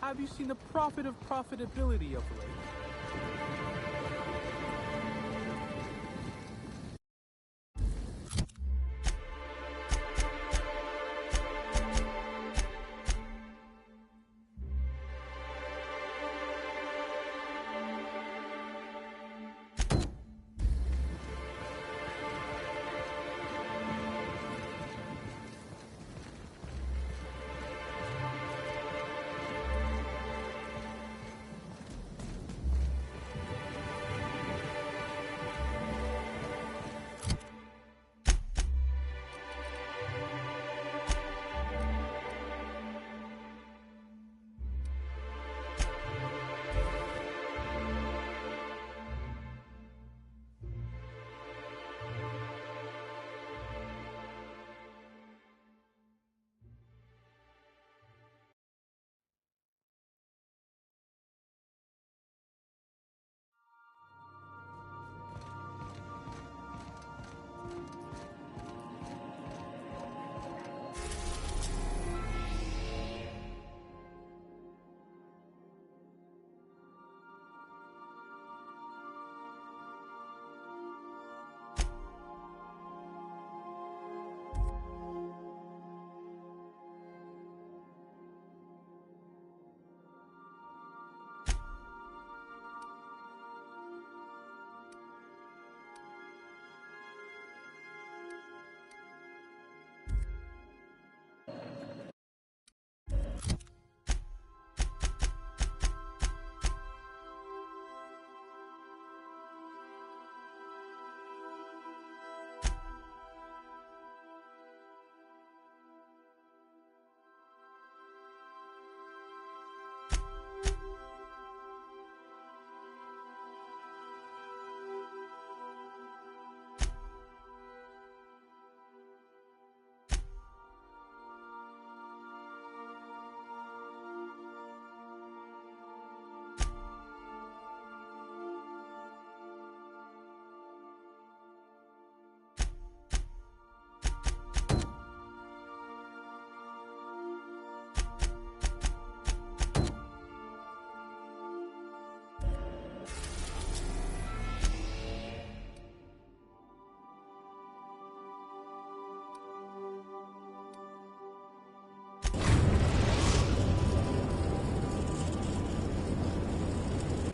Have you seen the profit of profitability of late?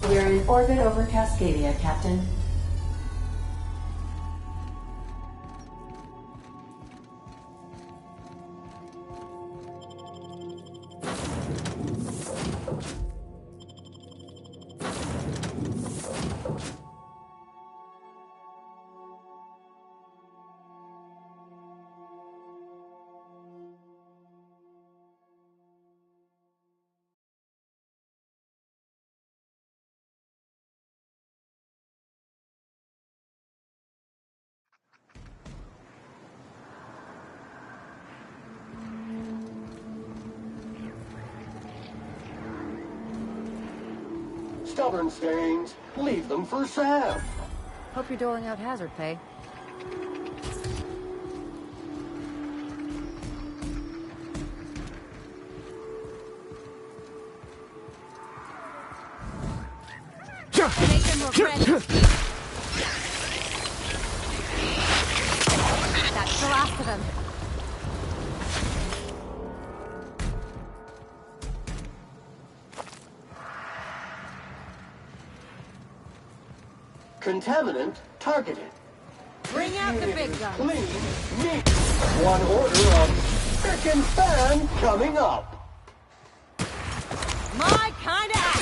We're in orbit over Cascadia, Captain. Stubborn stains. Leave them for Sam. Hope you're doling out hazard pay. Make them regret it. That's the last of them. Contaminant targeted. Bring out the big guns. Clean meat. One order of frickin' fan coming up. My kind of act.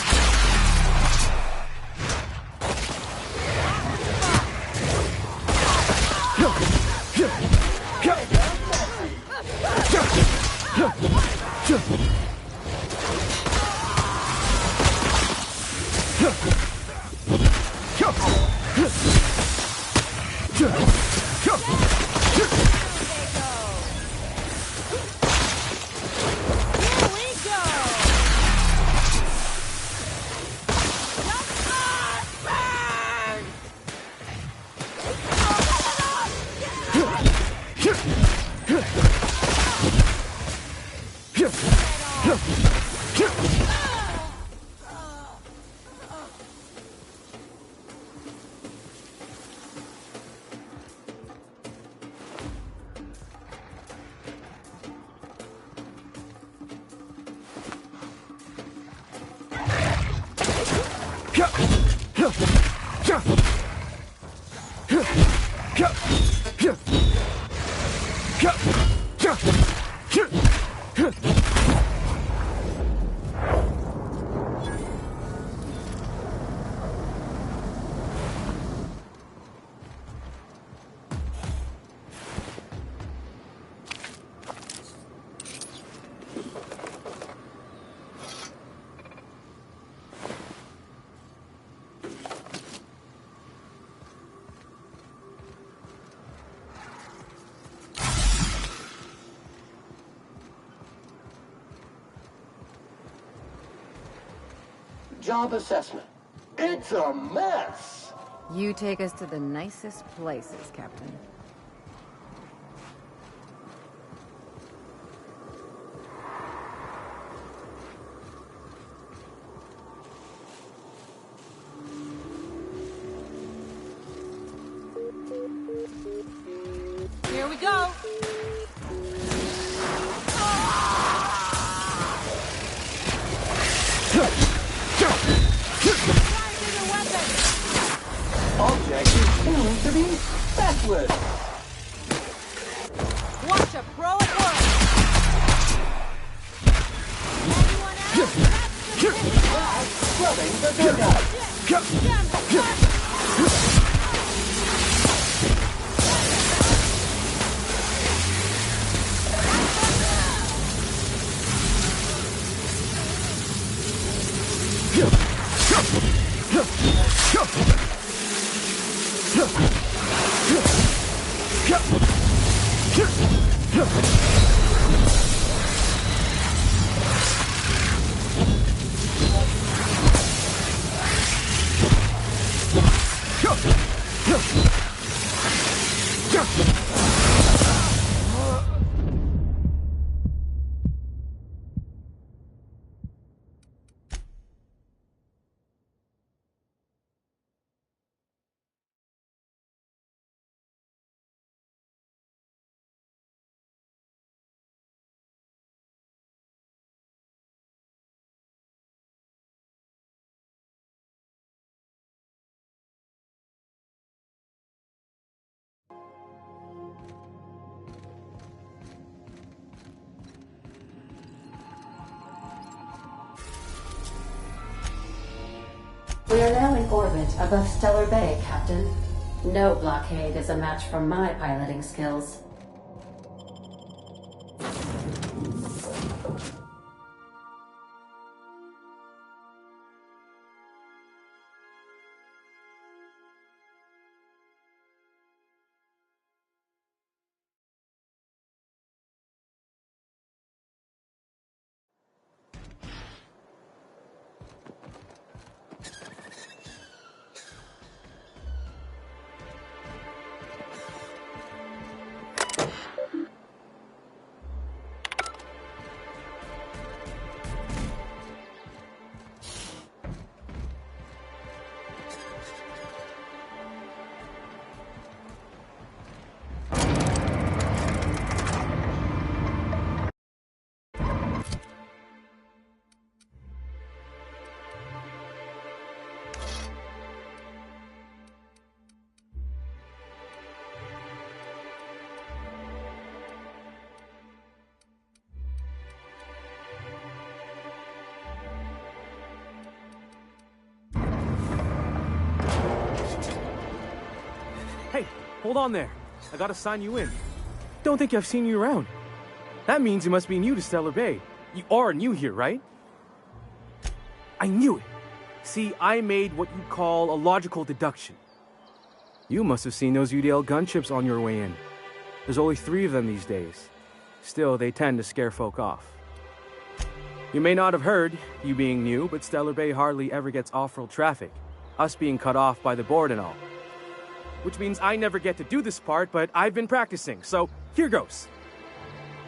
job assessment. It's a mess. You take us to the nicest places, Captain. Here we go. Object is tuned to be backwards. Watch a pro at work. Anyone else? That's Scrubbing the dugout. We are now in orbit above Stellar Bay, Captain. No blockade is a match for my piloting skills. Hey, hold on there. I gotta sign you in. Don't think I've seen you around. That means you must be new to Stellar Bay. You are new here, right? I knew it. See, I made what you call a logical deduction. You must have seen those UDL gunships on your way in. There's only 3 of them these days. Still, they tend to scare folk off. You may not have heard, you being new, but Stellar Bay hardly ever gets off-road traffic. Us being cut off by the board and all. Which means I never get to do this part, but I've been practicing, so here goes.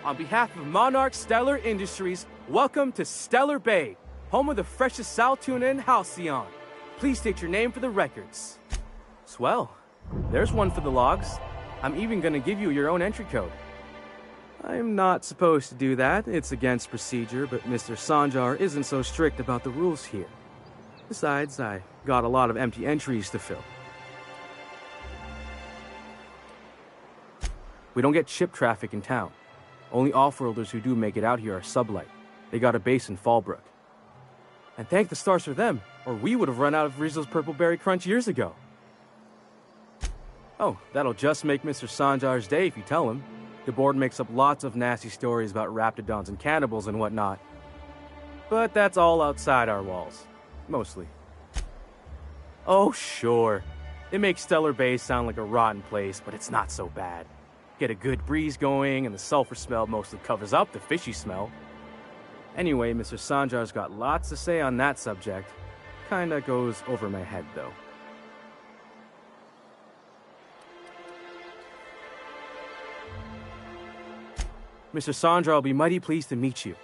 On behalf of Monarch Stellar Industries, welcome to Stellar Bay, home of the freshest sal tuna and halcyon. Please state your name for the records. Swell. There's one for the logs. I'm even gonna give you your own entry code. I'm not supposed to do that. It's against procedure, but Mr. Sanjar isn't so strict about the rules here. Besides, I got a lot of empty entries to fill. We don't get ship traffic in town. Only off-worlders who do make it out here are sublight. They got a base in Fallbrook. And thank the stars for them, or we would have run out of Rizzo's Purple Berry Crunch years ago. Oh, that'll just make Mr. Sanjar's day if you tell him. The board makes up lots of nasty stories about raptidons and cannibals and whatnot. But that's all outside our walls. Mostly. Oh, sure. It makes Stellar Bay sound like a rotten place, but it's not so bad. Get a good breeze going, and the sulfur smell mostly covers up the fishy smell. Anyway, Mr. Sanjar's got lots to say on that subject. kinda goes over my head, though. Mr. Sandra, I'll be mighty pleased to meet you.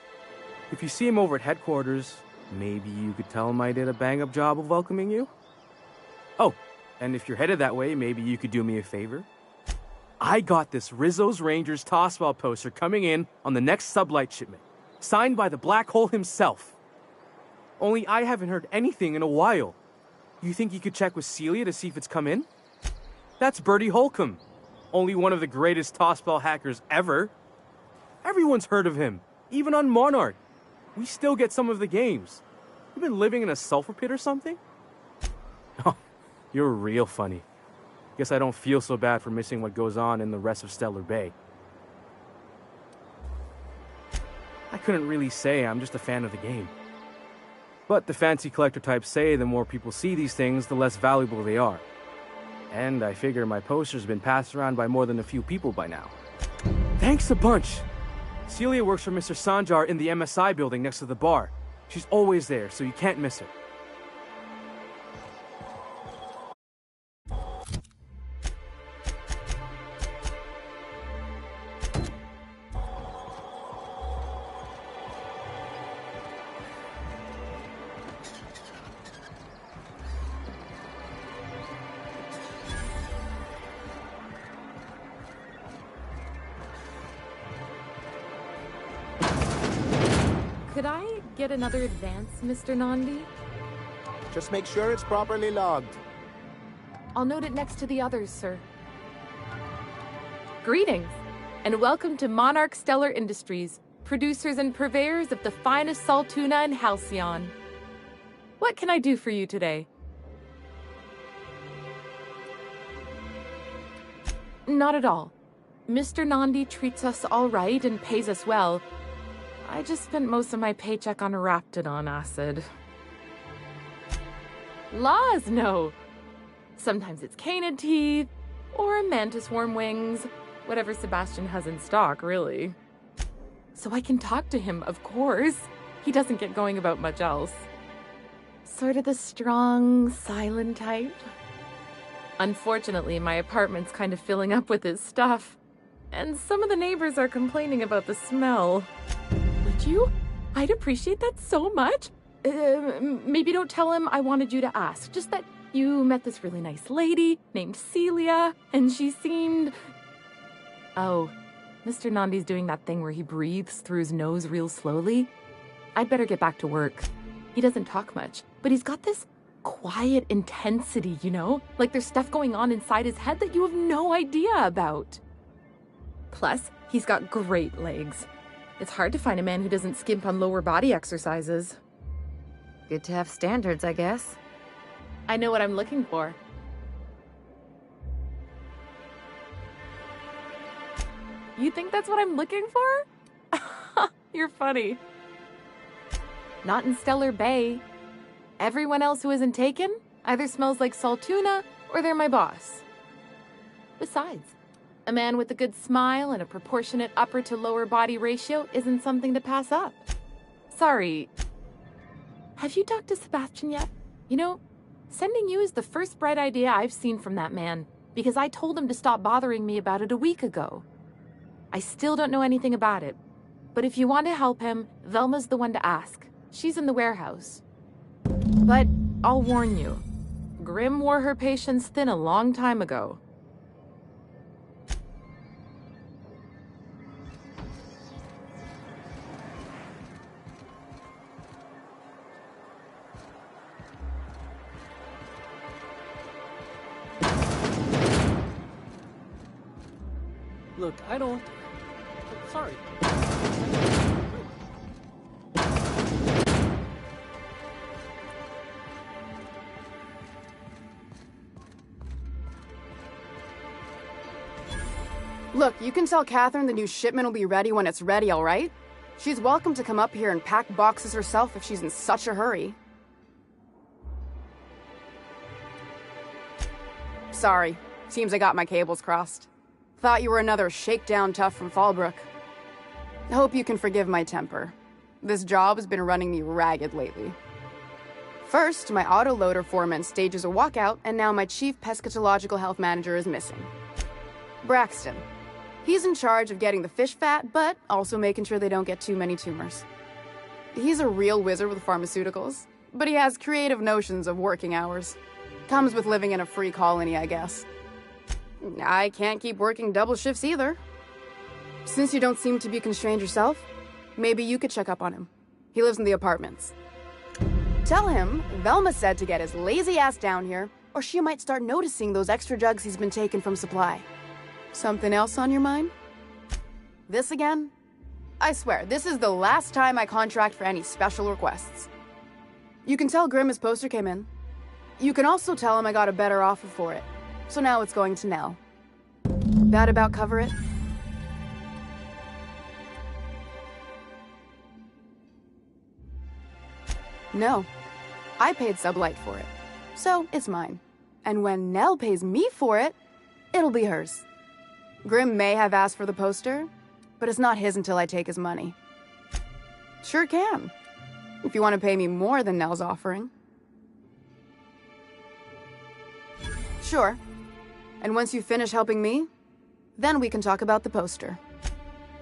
If you see him over at headquarters, maybe you could tell him I did a bang-up job of welcoming you? Oh, and if you're headed that way, maybe you could do me a favor? I got this Rizzo's Rangers tossball poster coming in on the next sublight shipment, signed by the Black Hole himself. Only I haven't heard anything in a while. You think you could check with Celia to see if it's come in? That's Bertie Holcomb, only one of the greatest tossball hackers ever. Everyone's heard of him, even on Monarch. We still get some of the games. You been living in a sulfur pit or something? Oh, you're real funny. Guess I don't feel so bad for missing what goes on in the rest of Stellar Bay. I couldn't really say I'm just a fan of the game. But the fancy collector types say the more people see these things, the less valuable they are. And I figure my poster's been passed around by more than a few people by now. Thanks a bunch! Celia works for Mr. Sanjar in the MSI building next to the bar. She's always there, so you can't miss her. Could I get another advance, Mr. Nandi? Just make sure it's properly logged. I'll note it next to the others, sir. Greetings, and welcome to Monarch Stellar Industries, producers and purveyors of the finest salt tuna in Halcyon. What can I do for you today? Not at all. Mr. Nandi treats us all right and pays us well. I just spent most of my paycheck on Raptidon acid. Laws, no. Sometimes it's canid teeth, or mantis worm wings, whatever Sebastian has in stock, really. So I can talk to him, of course. He doesn't get going about much else. Sort of the strong, silent type. Unfortunately, my apartment's kind of filling up with his stuff, and some of the neighbors are complaining about the smell. Would you? I'd appreciate that so much. Maybe don't tell him I wanted you to ask. Just that you met this really nice lady named Celia, and she seemed... Oh, Mr. Nandi's doing that thing where he breathes through his nose real slowly. I'd better get back to work. He doesn't talk much, but he's got this quiet intensity, you know? Like there's stuff going on inside his head that you have no idea about. Plus, he's got great legs. It's hard to find a man who doesn't skimp on lower body exercises. Good to have standards, I guess. I know what I'm looking for. You think that's what I'm looking for? You're funny. Not in Stellar Bay. Everyone else who isn't taken either smells like salt tuna or they're my boss. Besides, a man with a good smile and a proportionate upper to lower body ratio isn't something to pass up. Sorry. Have you talked to Sebastian yet? You know, sending you is the first bright idea I've seen from that man, because I told him to stop bothering me about it a week ago. I still don't know anything about it, but if you want to help him, Velma's the one to ask. She's in the warehouse. But I'll warn you, Grimm wore her patience thin a long time ago. Look, I don't... Sorry. Look, you can tell Catherine the new shipment will be ready when it's ready, all right? She's welcome to come up here and pack boxes herself if she's in such a hurry. Sorry. Seems I got my cables crossed. Thought you were another shakedown tough from Fallbrook. Hope you can forgive my temper. This job has been running me ragged lately. First, my autoloader foreman stages a walkout, and now my chief pescatological health manager is missing. Braxton. He's in charge of getting the fish fat, but also making sure they don't get too many tumors. He's a real wizard with pharmaceuticals, but he has creative notions of working hours. Comes with living in a free colony, I guess. I can't keep working double shifts either. Since you don't seem to be constrained yourself, maybe you could check up on him. He lives in the apartments. Tell him Velma said to get his lazy ass down here, or she might start noticing those extra jugs he's been taking from supply. Something else on your mind? This again? I swear, this is the last time I contract for any special requests. You can tell Grimm his poster came in. You can also tell him I got a better offer for it. So now it's going to Nell. That about cover it? No. I paid Sublight for it. So it's mine. And when Nell pays me for it, it'll be hers. Grimm may have asked for the poster, but it's not his until I take his money. Sure can. If you want to pay me more than Nell's offering. Sure. And once you finish helping me, then we can talk about the poster.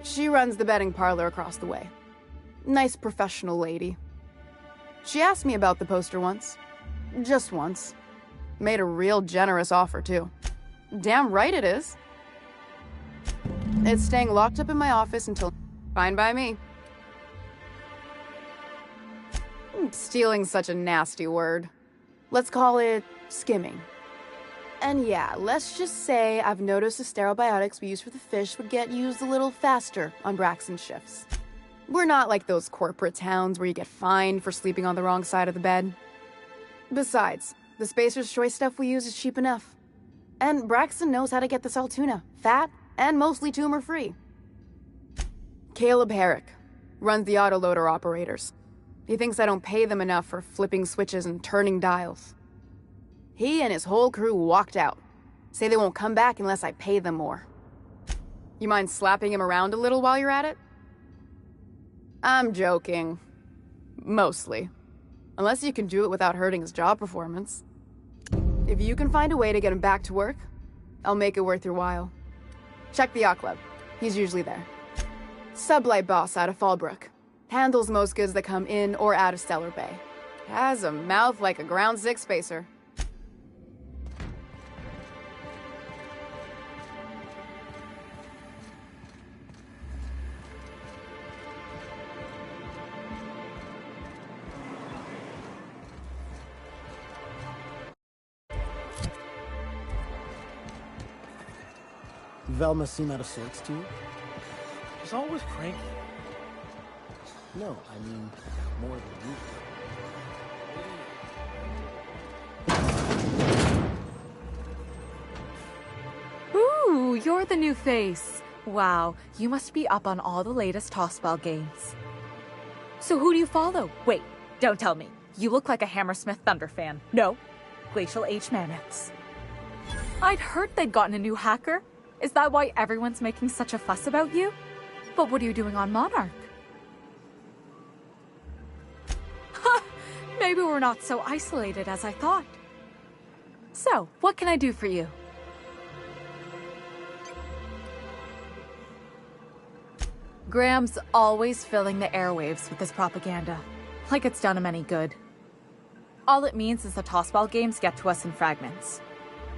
She runs the betting parlor across the way. Nice professional lady. She asked me about the poster once. Just once. Made a real generous offer, too. Damn right it is. It's staying locked up in my office until... Fine by me. Stealing's such a nasty word. Let's call it skimming. And yeah, let's just say I've noticed the sterile biotics we use for the fish would get used a little faster on Braxton's shifts. We're not like those corporate towns where you get fined for sleeping on the wrong side of the bed. Besides, the Spacer's Choice stuff we use is cheap enough. And Braxton knows how to get the salt tuna, fat, and mostly tumor-free. Caleb Herrick runs the autoloader operators. He thinks I don't pay them enough for flipping switches and turning dials. He and his whole crew walked out. Say they won't come back unless I pay them more. You mind slapping him around a little while you're at it? I'm joking. Mostly. Unless you can do it without hurting his job performance. If you can find a way to get him back to work, I'll make it worth your while. Check the yacht club. He's usually there. Sublight boss out of Fallbrook. Handles most goods that come in or out of Stellar Bay. Has a mouth like a Ground 6 spacer. Velma seem out of sorts to you? She's always cranky. No, I mean, more than usual. Ooh, you're the new face. Wow, you must be up on all the latest tossball games. So who do you follow? Wait, don't tell me. You look like a Hammersmith Thunder fan. No, Glacial H Mammoths. I'd heard they'd gotten a new hacker. Is that why everyone's making such a fuss about you? But what are you doing on Monarch? Ha! Maybe we're not so isolated as I thought. So, what can I do for you? Graham's always filling the airwaves with his propaganda, like it's done him any good. All it means is the tossball games get to us in fragments.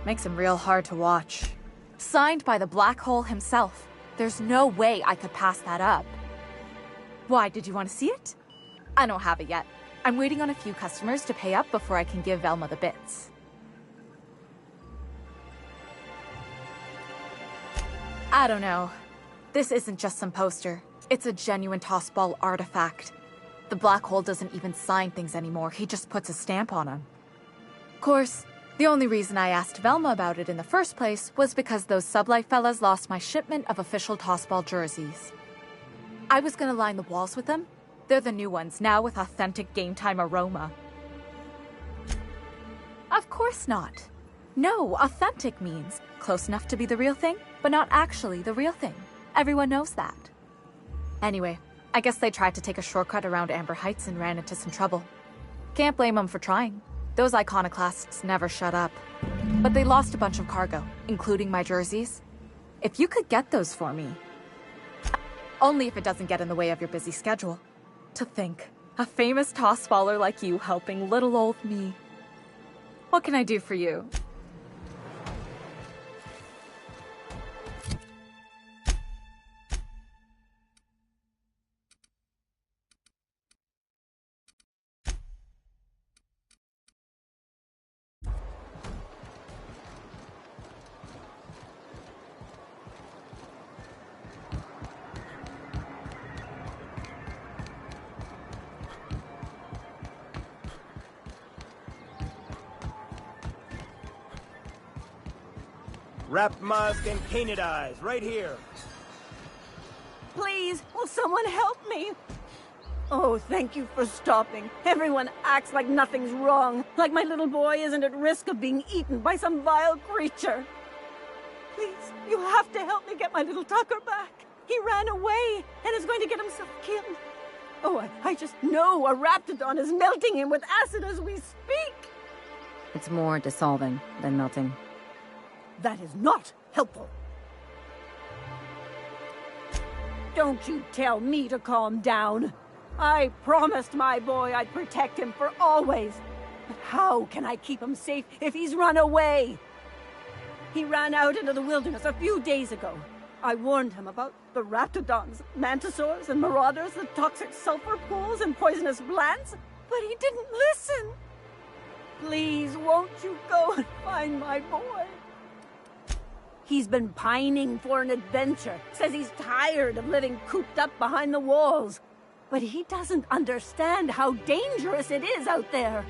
Makes him real hard to watch. Signed by the Black Hole himself. There's no way I could pass that up. Why, did you want to see it? I don't have it yet. I'm waiting on a few customers to pay up before I can give Velma the bits. I don't know. This isn't just some poster. It's a genuine tossball artifact. The Black Hole doesn't even sign things anymore. He just puts a stamp on them. Of course, the only reason I asked Velma about it in the first place was because those Sublight fellas lost my shipment of official tossball jerseys. I was gonna line the walls with them. They're the new ones, now with authentic game time aroma. Of course not. No, authentic means close enough to be the real thing, but not actually the real thing. Everyone knows that. Anyway, I guess they tried to take a shortcut around Amber Heights and ran into some trouble. Can't blame them for trying. Those iconoclasts never shut up. But they lost a bunch of cargo, including my jerseys. If you could get those for me. Only if it doesn't get in the way of your busy schedule. To think, a famous tossballer like you helping little old me. What can I do for you? Wrap mask and canid eyes, right here. Please, will someone help me? Oh, thank you for stopping. Everyone acts like nothing's wrong, like my little boy isn't at risk of being eaten by some vile creature. Please, you have to help me get my little Tucker back. He ran away and is going to get himself killed. Oh, I just know a raptidon is melting him with acid as we speak. It's more dissolving than melting. That is not helpful. Don't you tell me to calm down. I promised my boy I'd protect him for always. But how can I keep him safe if he's run away? He ran out into the wilderness a few days ago. I warned him about the raptidons, mantisaurs, and marauders, the toxic sulfur pools, and poisonous plants, but he didn't listen. Please, won't you go and find my boy? He's been pining for an adventure, says he's tired of living cooped up behind the walls. But he doesn't understand how dangerous it is out there.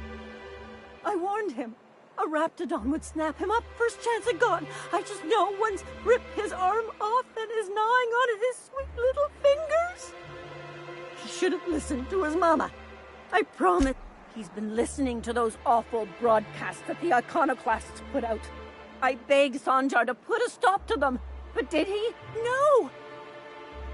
I warned him. A raptidon would snap him up first chance it got. I just know one's ripped his arm off and is gnawing on his sweet little fingers. He should have listened to his mama. I promise. He's been listening to those awful broadcasts that the iconoclasts put out. I begged Sanjar to put a stop to them, but did he? No!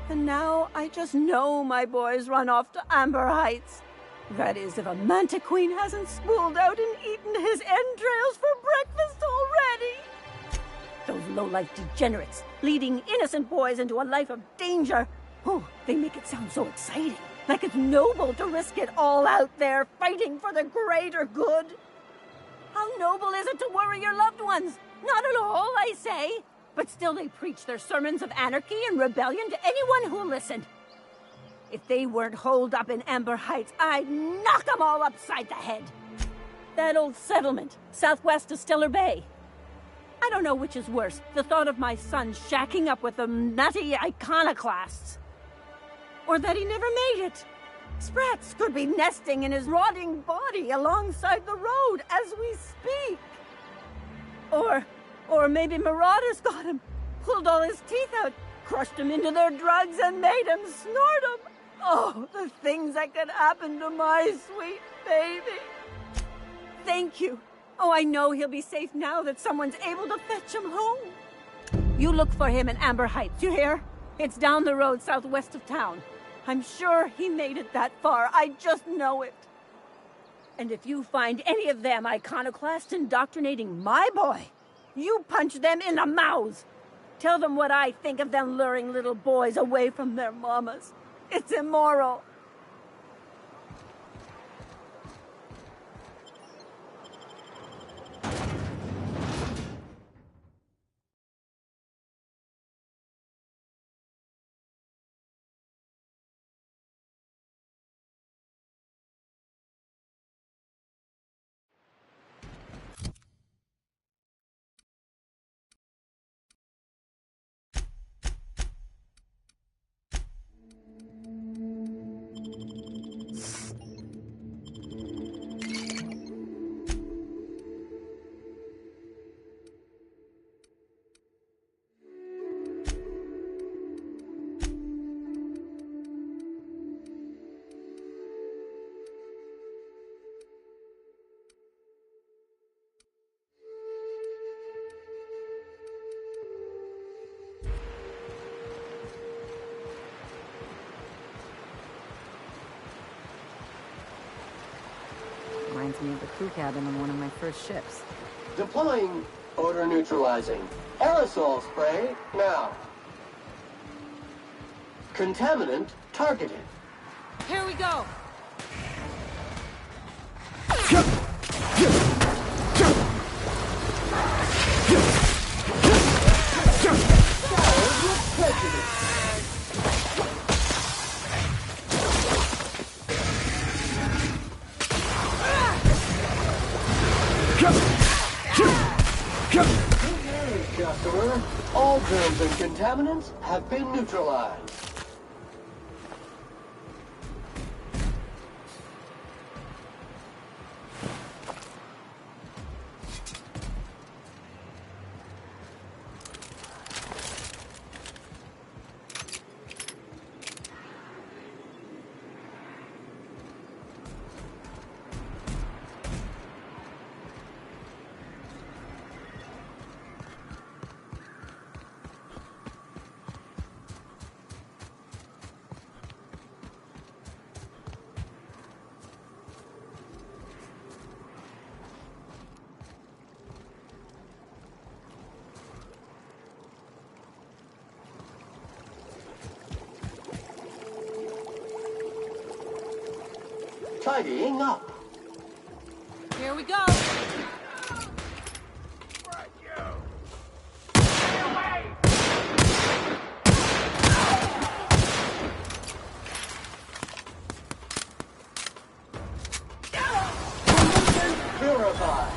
And now I just know my boy's run off to Amber Heights. That is, if a manta queen hasn't spooled out and eaten his entrails for breakfast already. Those low-life degenerates, leading innocent boys into a life of danger. Oh, they make it sound so exciting, like it's noble to risk it all out there, fighting for the greater good. How noble is it to worry your loved ones? Not at all, I say. But still they preach their sermons of anarchy and rebellion to anyone who'll listen. If they weren't holed up in Amber Heights, I'd knock them all upside the head. That old settlement, southwest of Stellar Bay. I don't know which is worse, the thought of my son shacking up with the nutty iconoclasts. Or that he never made it. Sprats could be nesting in his rotting body alongside the road as we speak. Or maybe marauders got him, pulled all his teeth out, crushed him into their drugs and made him snort them. Oh, the things that could happen to my sweet baby. Thank you. Oh, I know he'll be safe now that someone's able to fetch him home. You look for him in Amber Heights, you hear? It's down the road southwest of town. I'm sure he made it that far. I just know it. And if you find any of them iconoclasts indoctrinating my boy, you punch them in the mouths. Tell them what I think of them luring little boys away from their mamas. It's immoral. crew cabin on one of my first ships. Deploying odor neutralizing. Aerosol spray now. Contaminant targeted. Here we go! Customer, all germs and contaminants have been neutralized. Tidying up. Here we go! Purify.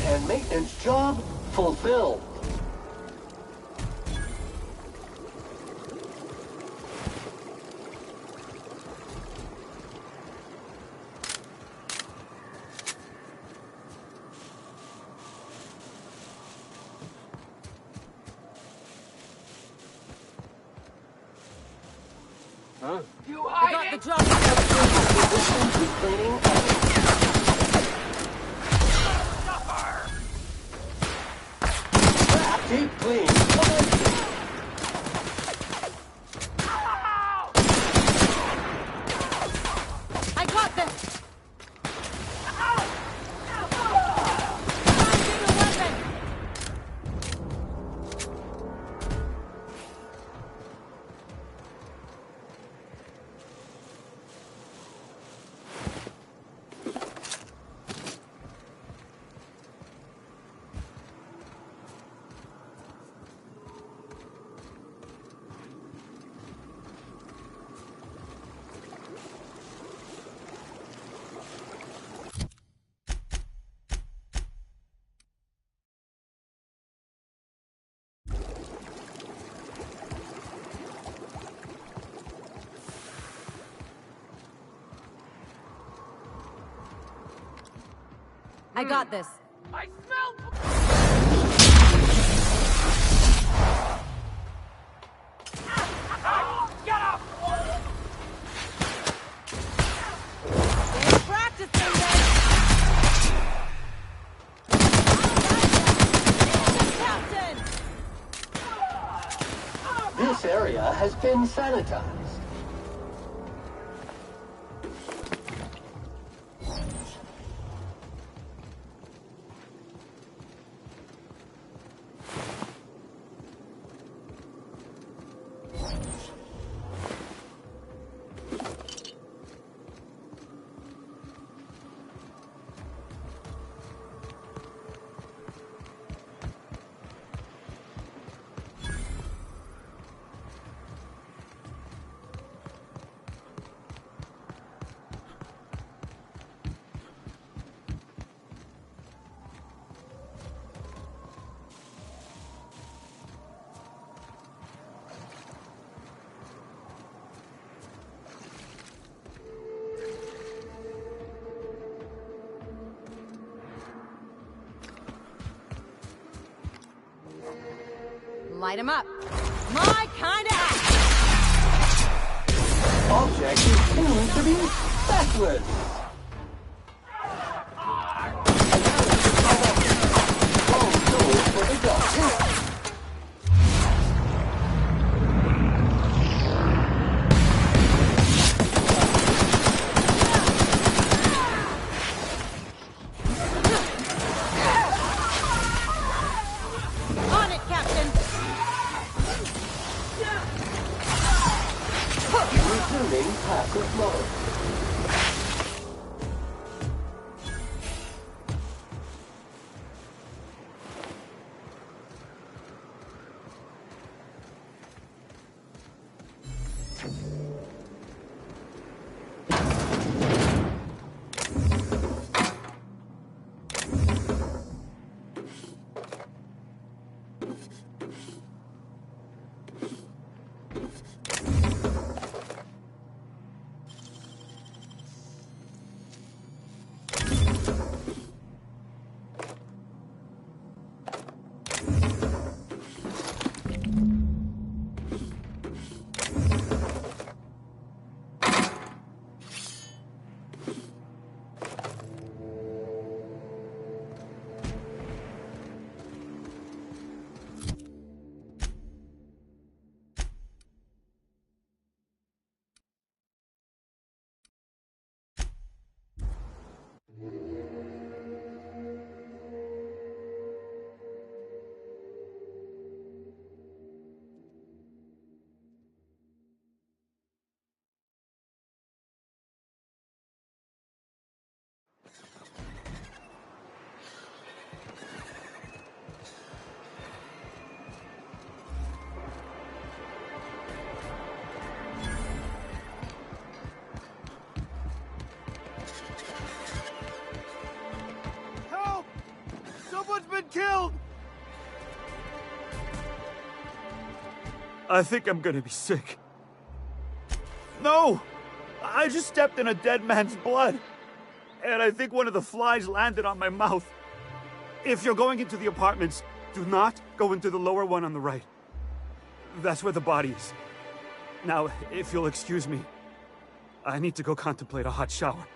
And maintenance job fulfilled. Huh? I got the job! Deep clean. I got this. I smell... Get up! Stay practicing then. Captain! This area has been sanitized. Light him up. My kind of act. Object is tuned to be backward. All souls for the dog. On it, Captain. Resuming passive mode. Help! Someone's been killed! I think I'm gonna be sick. No! I just stepped in a dead man's blood. And I think one of the flies landed on my mouth. If you're going into the apartments, do not go into the lower one on the right. That's where the body is. Now, if you'll excuse me, I need to go contemplate a hot shower.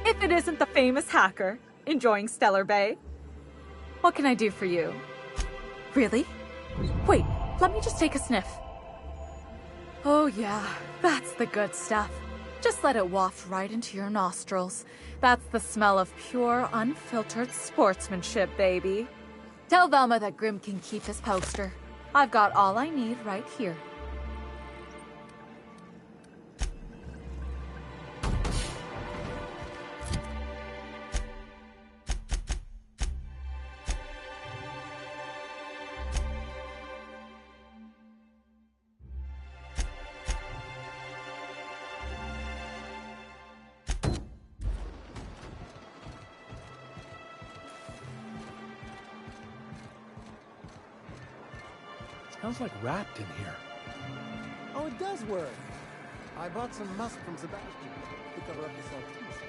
If it isn't the famous hacker, enjoying Stellar Bay. What can I do for you? Really? Wait, let me just take a sniff. Oh yeah, that's the good stuff. Just let it waft right into your nostrils. That's the smell of pure, unfiltered sportsmanship, baby. Tell Velma that Grim can keep his poster. I've got all I need right here. Smells like rat in here. Oh, it does work. I bought some musk from Sebastian to cover up the saltiness.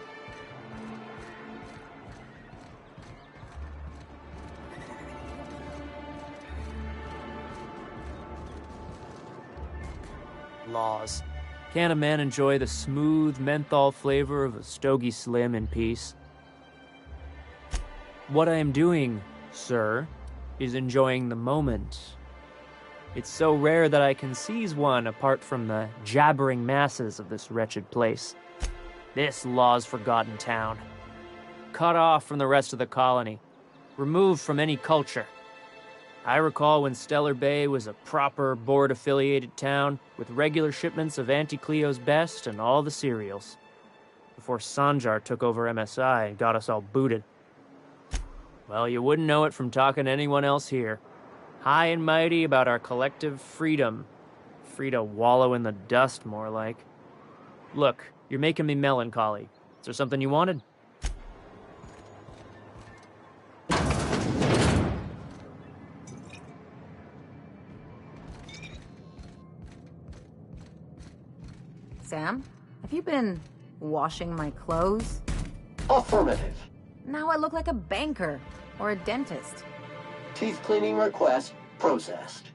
Laws. Can a man enjoy the smooth menthol flavor of a Stogie Slim in peace? What I am doing, sir, is enjoying the moment. It's so rare that I can seize one apart from the jabbering masses of this wretched place. This law's forgotten town. Cut off from the rest of the colony. Removed from any culture. I recall when Stellar Bay was a proper board-affiliated town with regular shipments of Auntie Cleo's best and all the cereals. Before Sanjar took over MSI and got us all booted. Well, you wouldn't know it from talking to anyone else here. High and mighty about our collective freedom. Free to wallow in the dust, more like. Look, you're making me melancholy. Is there something you wanted? Sam, have you been washing my clothes? Affirmative. Now I look like a banker or a dentist. Teeth cleaning request processed.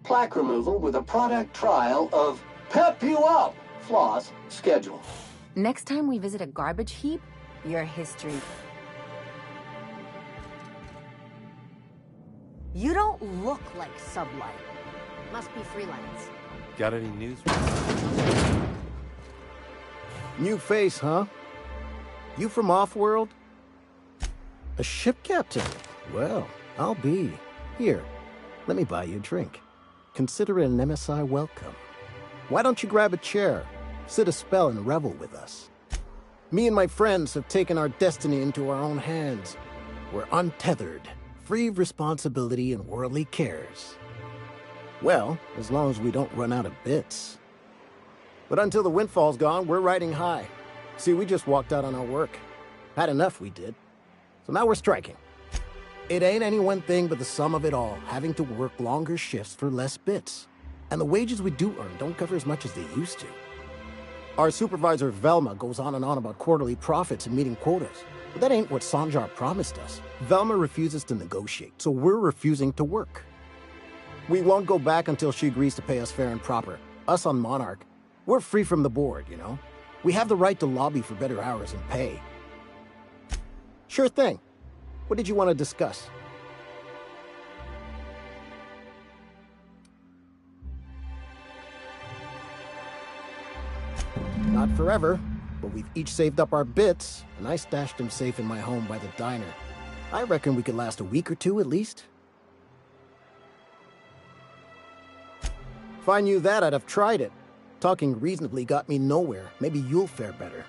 Plaque removal with a product trial of Pep You Up floss scheduled. Next time we visit a garbage heap, your history. You don't look like Sublight. Must be freelance. Got any news? New face, huh? You from Offworld? A ship captain? Well, I'll be. Here, let me buy you a drink. Consider it an MSI welcome. Why don't you grab a chair, sit a spell and revel with us? Me and my friends have taken our destiny into our own hands. We're untethered, free of responsibility and worldly cares. Well, as long as we don't run out of bits. But until the windfall's gone, we're riding high. See, we just walked out on our work. Had enough, we did. So now we're striking. It ain't any one thing but the sum of it all, having to work longer shifts for less bits. And the wages we do earn don't cover as much as they used to. Our supervisor, Velma, goes on and on about quarterly profits and meeting quotas. But that ain't what Sanjar promised us. Velma refuses to negotiate, so we're refusing to work. We won't go back until she agrees to pay us fair and proper. Us on Monarch, we're free from the board, you know? We have the right to lobby for better hours and pay. Sure thing. What did you want to discuss? Not forever, but we've each saved up our bits, and I stashed them safe in my home by the diner. I reckon we could last a week or two at least. If I knew that, I'd have tried it. Talking reasonably got me nowhere. Maybe you'll fare better.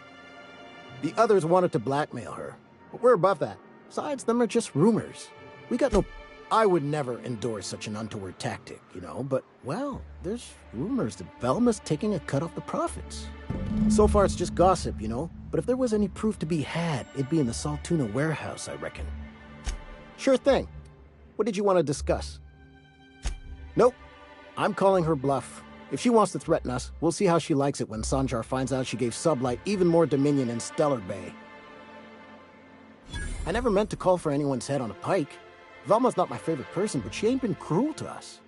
The others wanted to blackmail her, but we're above that. Besides, them are just rumors. We got no... I would never endorse such an untoward tactic, you know, but, well, there's rumors that Velma's taking a cut off the profits. So far, it's just gossip, you know, but if there was any proof to be had, it'd be in the Saltuna warehouse, I reckon. Sure thing. What did you want to discuss? Nope. I'm calling her bluff. If she wants to threaten us, we'll see how she likes it when Sanjar finds out she gave Sublight even more dominion in Stellar Bay. I never meant to call for anyone's head on a pike. Velma's not my favorite person, but she ain't been cruel to us.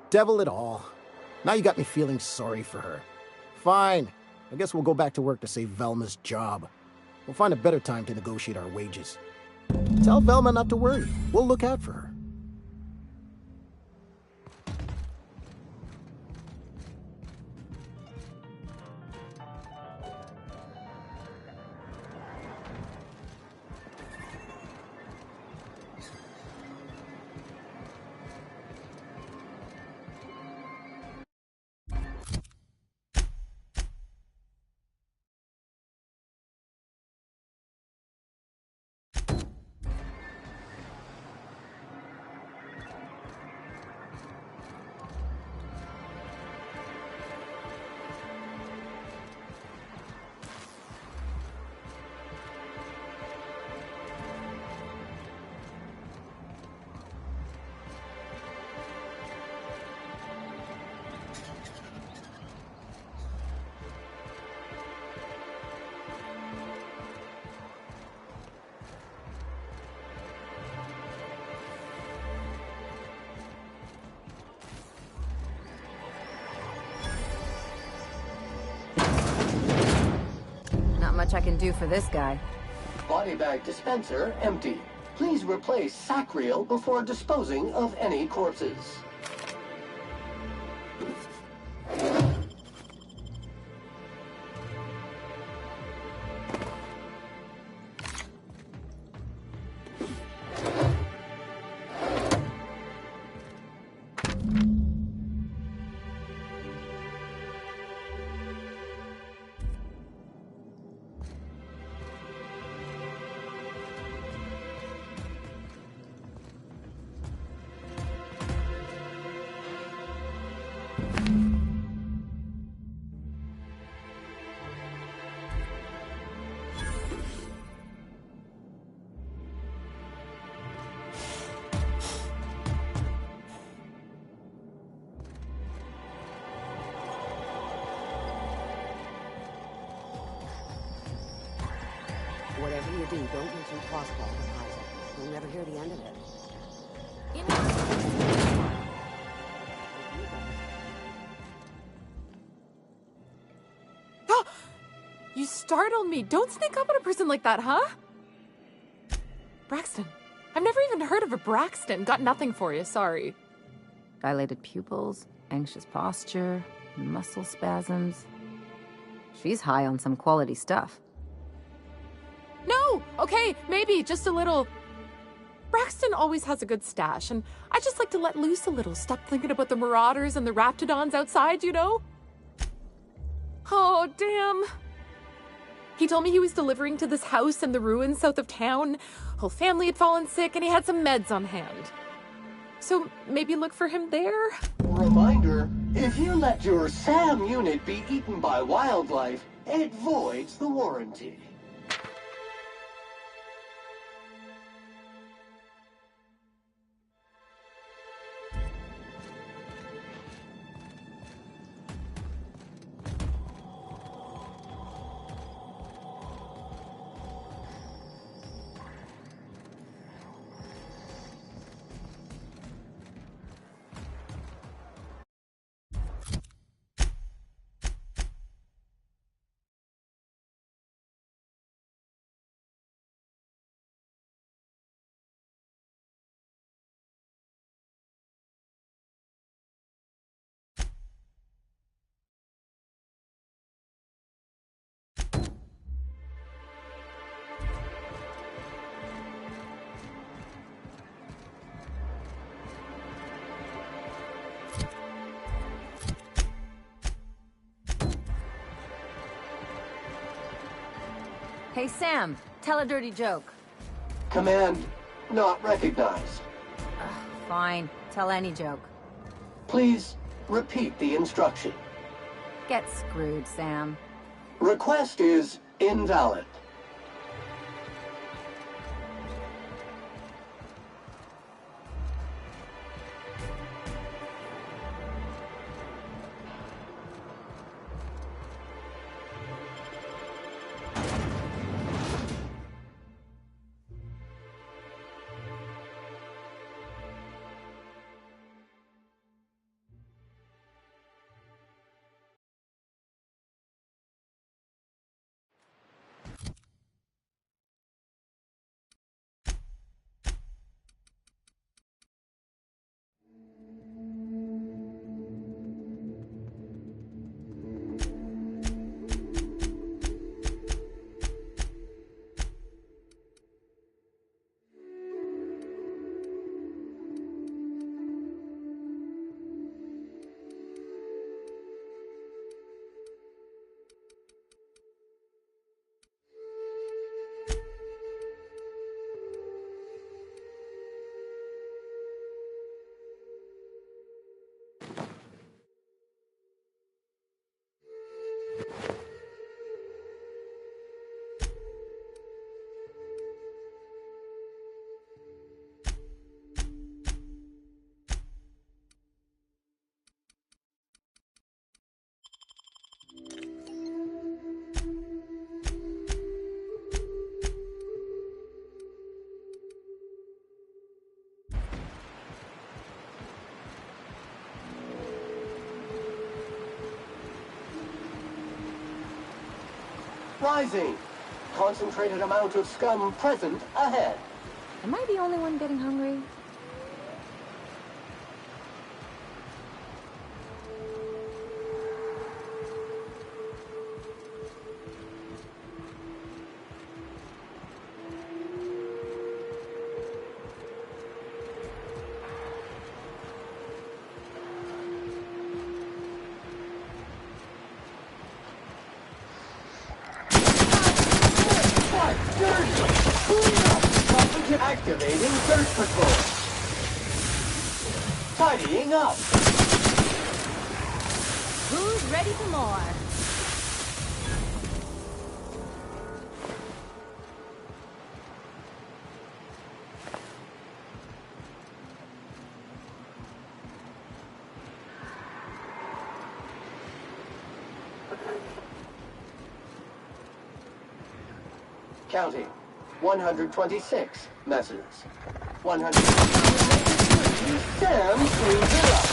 Devil it all. Now you got me feeling sorry for her. Fine. I guess we'll go back to work to save Velma's job. We'll find a better time to negotiate our wages. Tell Velma not to worry. We'll look out for her. Not much I can do for this guy. Body bag dispenser empty. Please replace sack reel before disposing of any corpses. Whatever you do, don't mention Tossball to Isaac. You'll never hear the end of it. You startled me. Don't sneak up on a person like that, huh? Braxton. I've never even heard of a Braxton. Got nothing for you, sorry. Dilated pupils, anxious posture, muscle spasms. She's high on some quality stuff. No! Okay, maybe, just a little. Braxton always has a good stash, and I just like to let loose a little. Stop thinking about the marauders and the raptidons outside, you know? Oh, damn. He told me he was delivering to this house in the ruins south of town. Whole family had fallen sick, and he had some meds on hand. So maybe look for him there? Reminder, if you let your SAM unit be eaten by wildlife, it voids the warranty. Hey, Sam, tell a dirty joke. Command not recognized. Fine, tell any joke. Please repeat the instruction. Get screwed, Sam. Request is invalid. Rising. Concentrated amount of scum present ahead. Am I the only one getting hungry? Activating search patrol. Tidying up. Who's ready for more? Counting. 126 messes. 100. Sam cleans it up.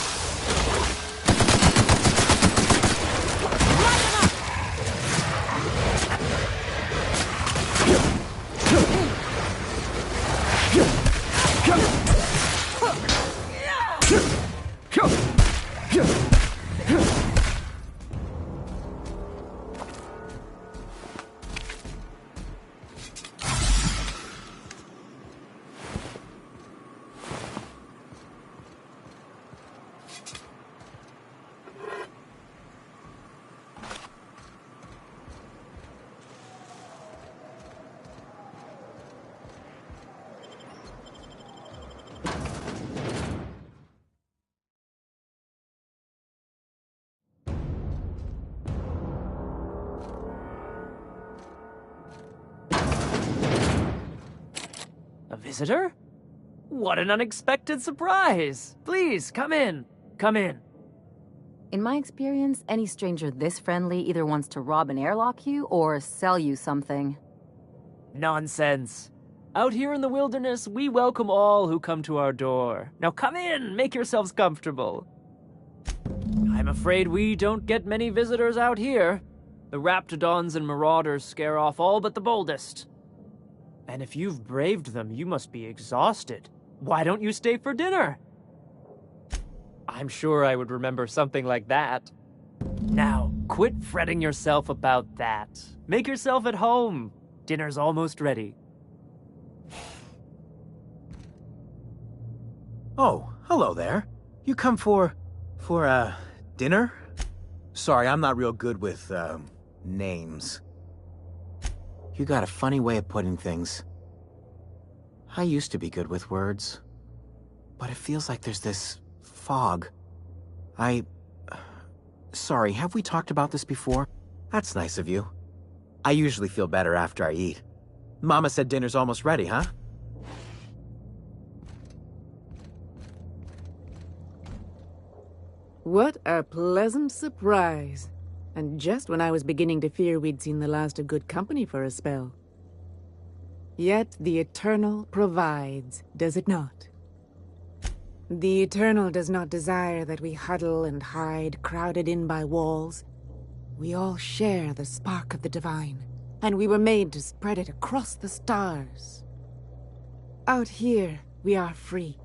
A visitor? What an unexpected surprise! Please, come in. Come in. In my experience, any stranger this friendly either wants to rob and airlock you or sell you something. Nonsense. Out here in the wilderness, we welcome all who come to our door. Now come in, make yourselves comfortable. I'm afraid we don't get many visitors out here. The raptidons and marauders scare off all but the boldest. And if you've braved them, you must be exhausted. Why don't you stay for dinner? I'm sure I would remember something like that. Now, quit fretting yourself about that. Make yourself at home. Dinner's almost ready. Oh, hello there. You come for dinner? Sorry, I'm not real good with, names. You got a funny way of putting things. I used to be good with words, but it feels like there's this fog. Sorry, have we talked about this before? That's nice of you. I usually feel better after I eat. Mama said dinner's almost ready, huh? What a pleasant surprise. And just when I was beginning to fear we'd seen the last of good company for a spell. Yet the Eternal provides, does it not? The Eternal does not desire that we huddle and hide, crowded in by walls. We all share the spark of the divine, and we were made to spread it across the stars. Out here, we are free.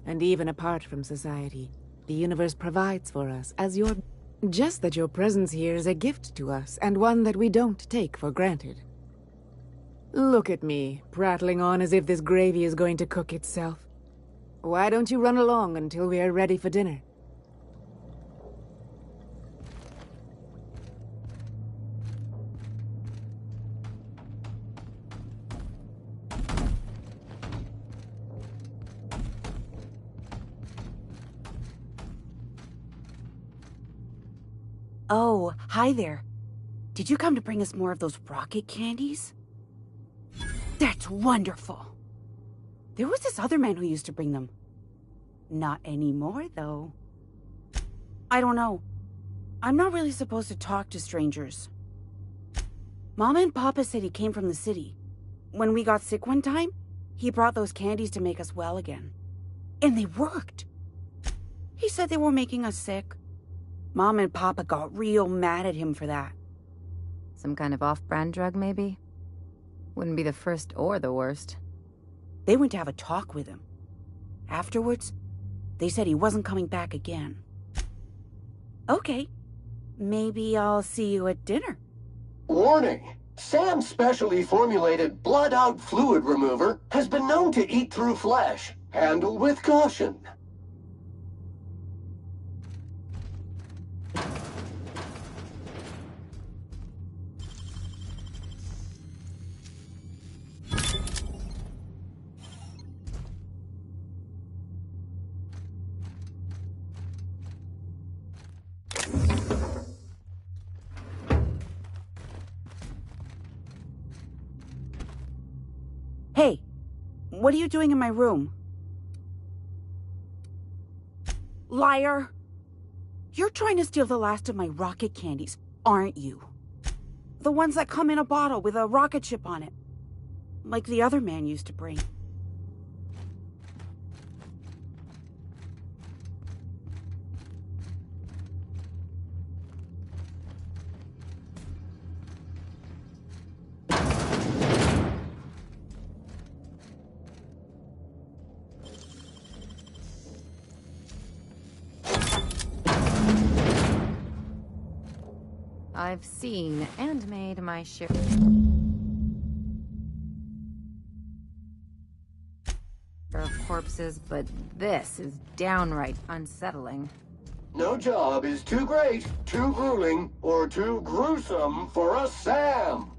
And even apart from society, the universe provides for us as your... Just that your presence here is a gift to us, and one that we don't take for granted. Look at me, prattling on as if this gravy is going to cook itself. Why don't you run along until we are ready for dinner? Oh, hi there. Did you come to bring us more of those rocket candies? That's wonderful. There was this other man who used to bring them. Not anymore, though. I don't know. I'm not really supposed to talk to strangers. Mama and Papa said he came from the city. When we got sick one time, he brought those candies to make us well again. And they worked. He said they were making us sick. Mom and Papa got real mad at him for that. Some kind of off-brand drug, maybe? Wouldn't be the first or the worst. They went to have a talk with him. Afterwards, they said he wasn't coming back again. Okay. Maybe I'll see you at dinner. Warning! Sam's specially formulated blood-out fluid remover has been known to eat through flesh. Handle with caution. Hey, what are you doing in my room? Liar! You're trying to steal the last of my rocket candies, aren't you? The ones that come in a bottle with a rocket ship on it. Like the other man used to bring. I've seen and made my share of corpses, but this is downright unsettling. No job is too great, too grueling, or too gruesome for a Sam.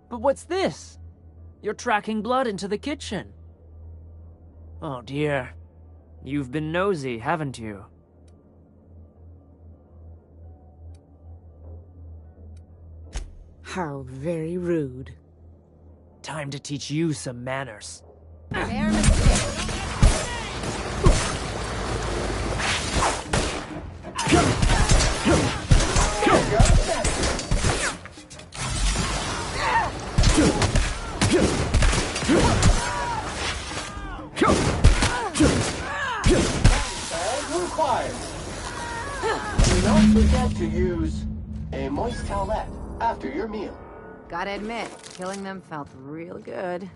But what's this? You're tracking blood into the kitchen. Oh dear. You've been nosy, haven't you? How very rude. Time to teach you some manners. Fair mistake. Don't forget to use a moist towelette after your meal. Gotta admit, killing them felt real good.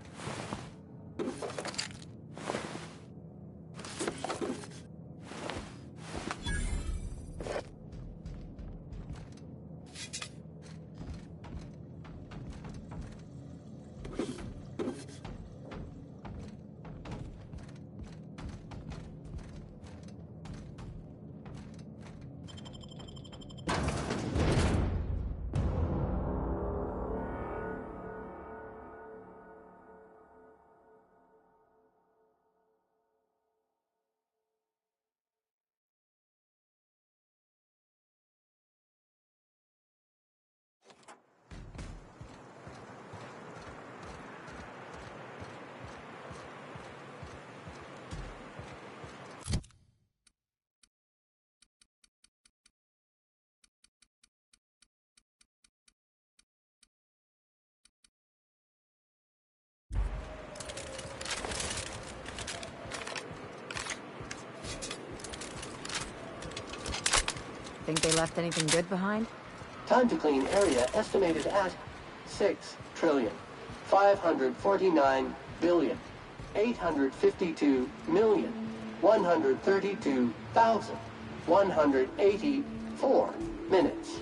Think they left anything good behind? Time to clean area estimated at 6 trillion. 549 billion 852 million 132,184 minutes.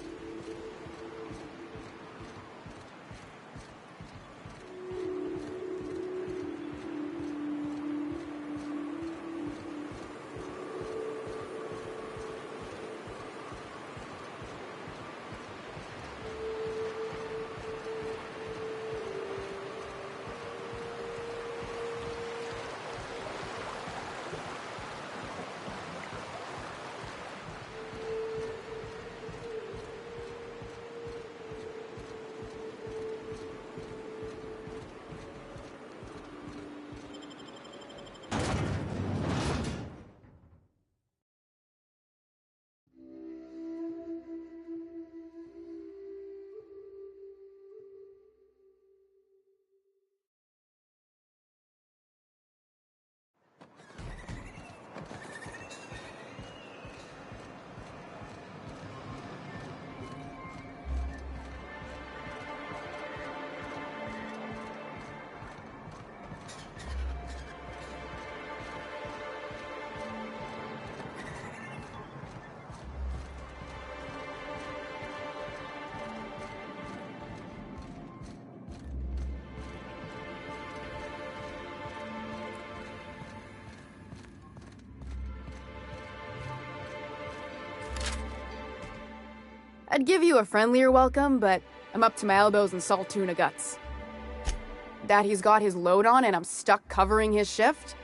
I'd give you a friendlier welcome, but I'm up to my elbows in salt tuna guts. That he's got his load on and I'm stuck covering his shift?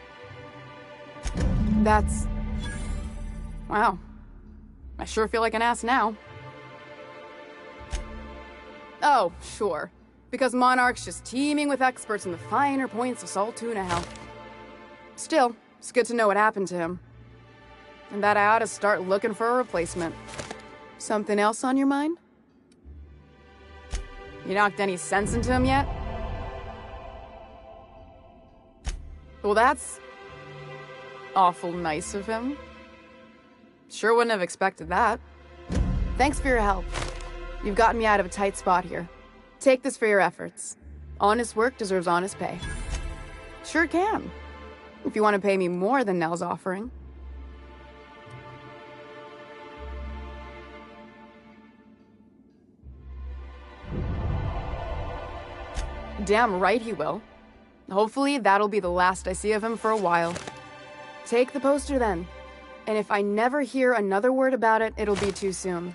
That's... wow. I sure feel like an ass now. Oh, sure. Because Monarch's just teeming with experts in the finer points of salt tuna health. Still, it's good to know what happened to him. And that I ought to start looking for a replacement. Something else on your mind? You knocked any sense into him yet? Well, that's awful nice of him. Sure wouldn't have expected that. Thanks for your help. You've gotten me out of a tight spot here. Take this for your efforts. Honest work deserves honest pay. Sure can. If you want to pay me more than Nell's offering. Damn right he will. Hopefully that'll be the last I see of him for a while. Take the poster then. And if I never hear another word about it, it'll be too soon.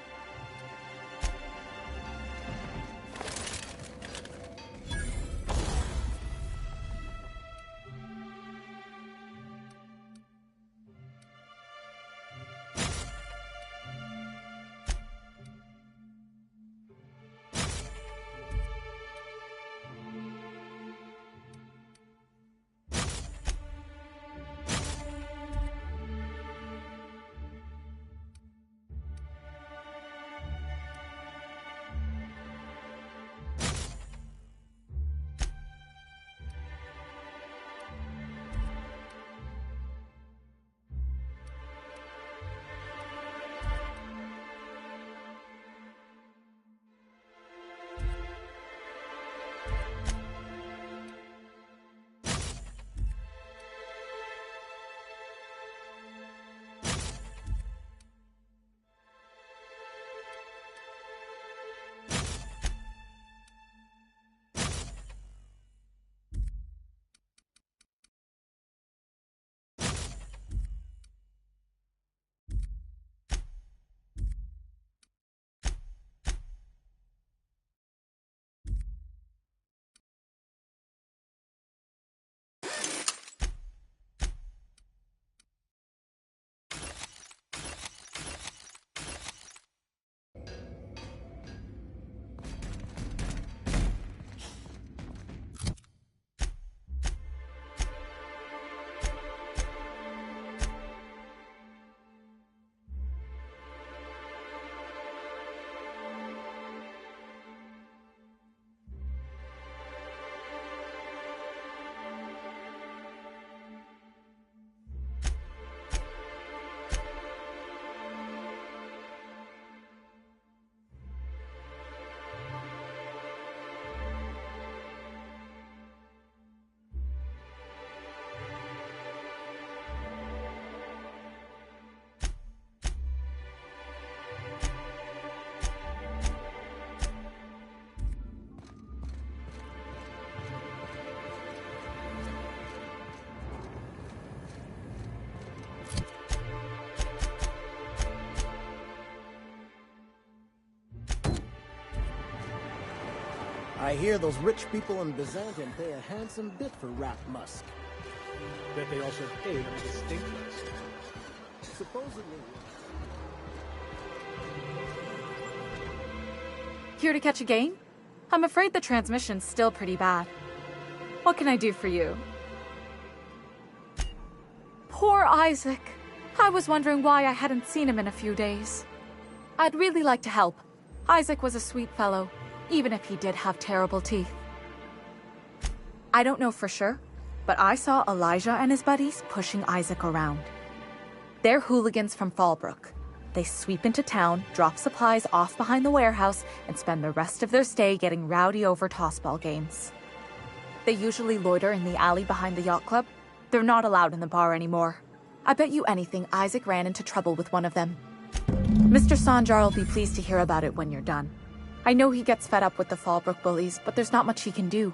I hear those rich people in Byzantium pay a handsome bit for rat musk. Bet they also pay them to stink less. Supposedly... Here to catch a game? I'm afraid the transmission's still pretty bad. What can I do for you? Poor Isaac. I was wondering why I hadn't seen him in a few days. I'd really like to help. Isaac was a sweet fellow, even if he did have terrible teeth. I don't know for sure, but I saw Elijah and his buddies pushing Isaac around. They're hooligans from Fallbrook. They sweep into town, drop supplies off behind the warehouse, and spend the rest of their stay getting rowdy over tossball games. They usually loiter in the alley behind the yacht club. They're not allowed in the bar anymore. I bet you anything Isaac ran into trouble with one of them. Mr. Sanjar will be pleased to hear about it when you're done. I know he gets fed up with the Fallbrook bullies, but there's not much he can do.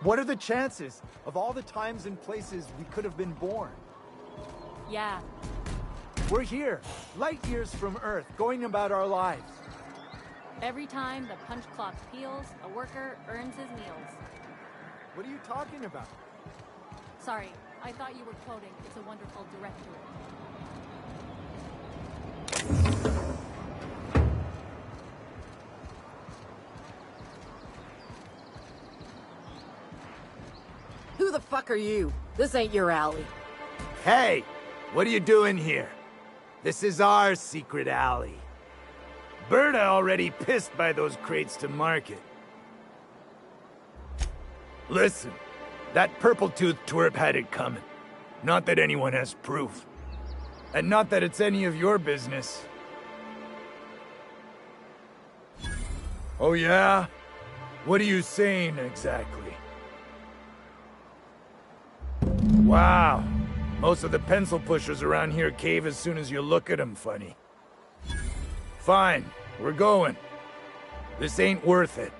What are the chances of all the times and places we could have been born? Yeah. We're here, light years from Earth, going about our lives. Every time the punch clock peals, a worker earns his meals. What are you talking about? Sorry, I thought you were quoting It's a Wonderful Directory. Who the fuck are you? This ain't your alley. Hey, what are you doing here? This is our secret alley. Berta already pissed by those crates to market. Listen, that purple-toothed twerp had it coming. Not that anyone has proof. And not that it's any of your business. Oh yeah? What are you saying exactly? Wow. Most of the pencil pushers around here cave as soon as you look at them funny. Fine, we're going. This ain't worth it.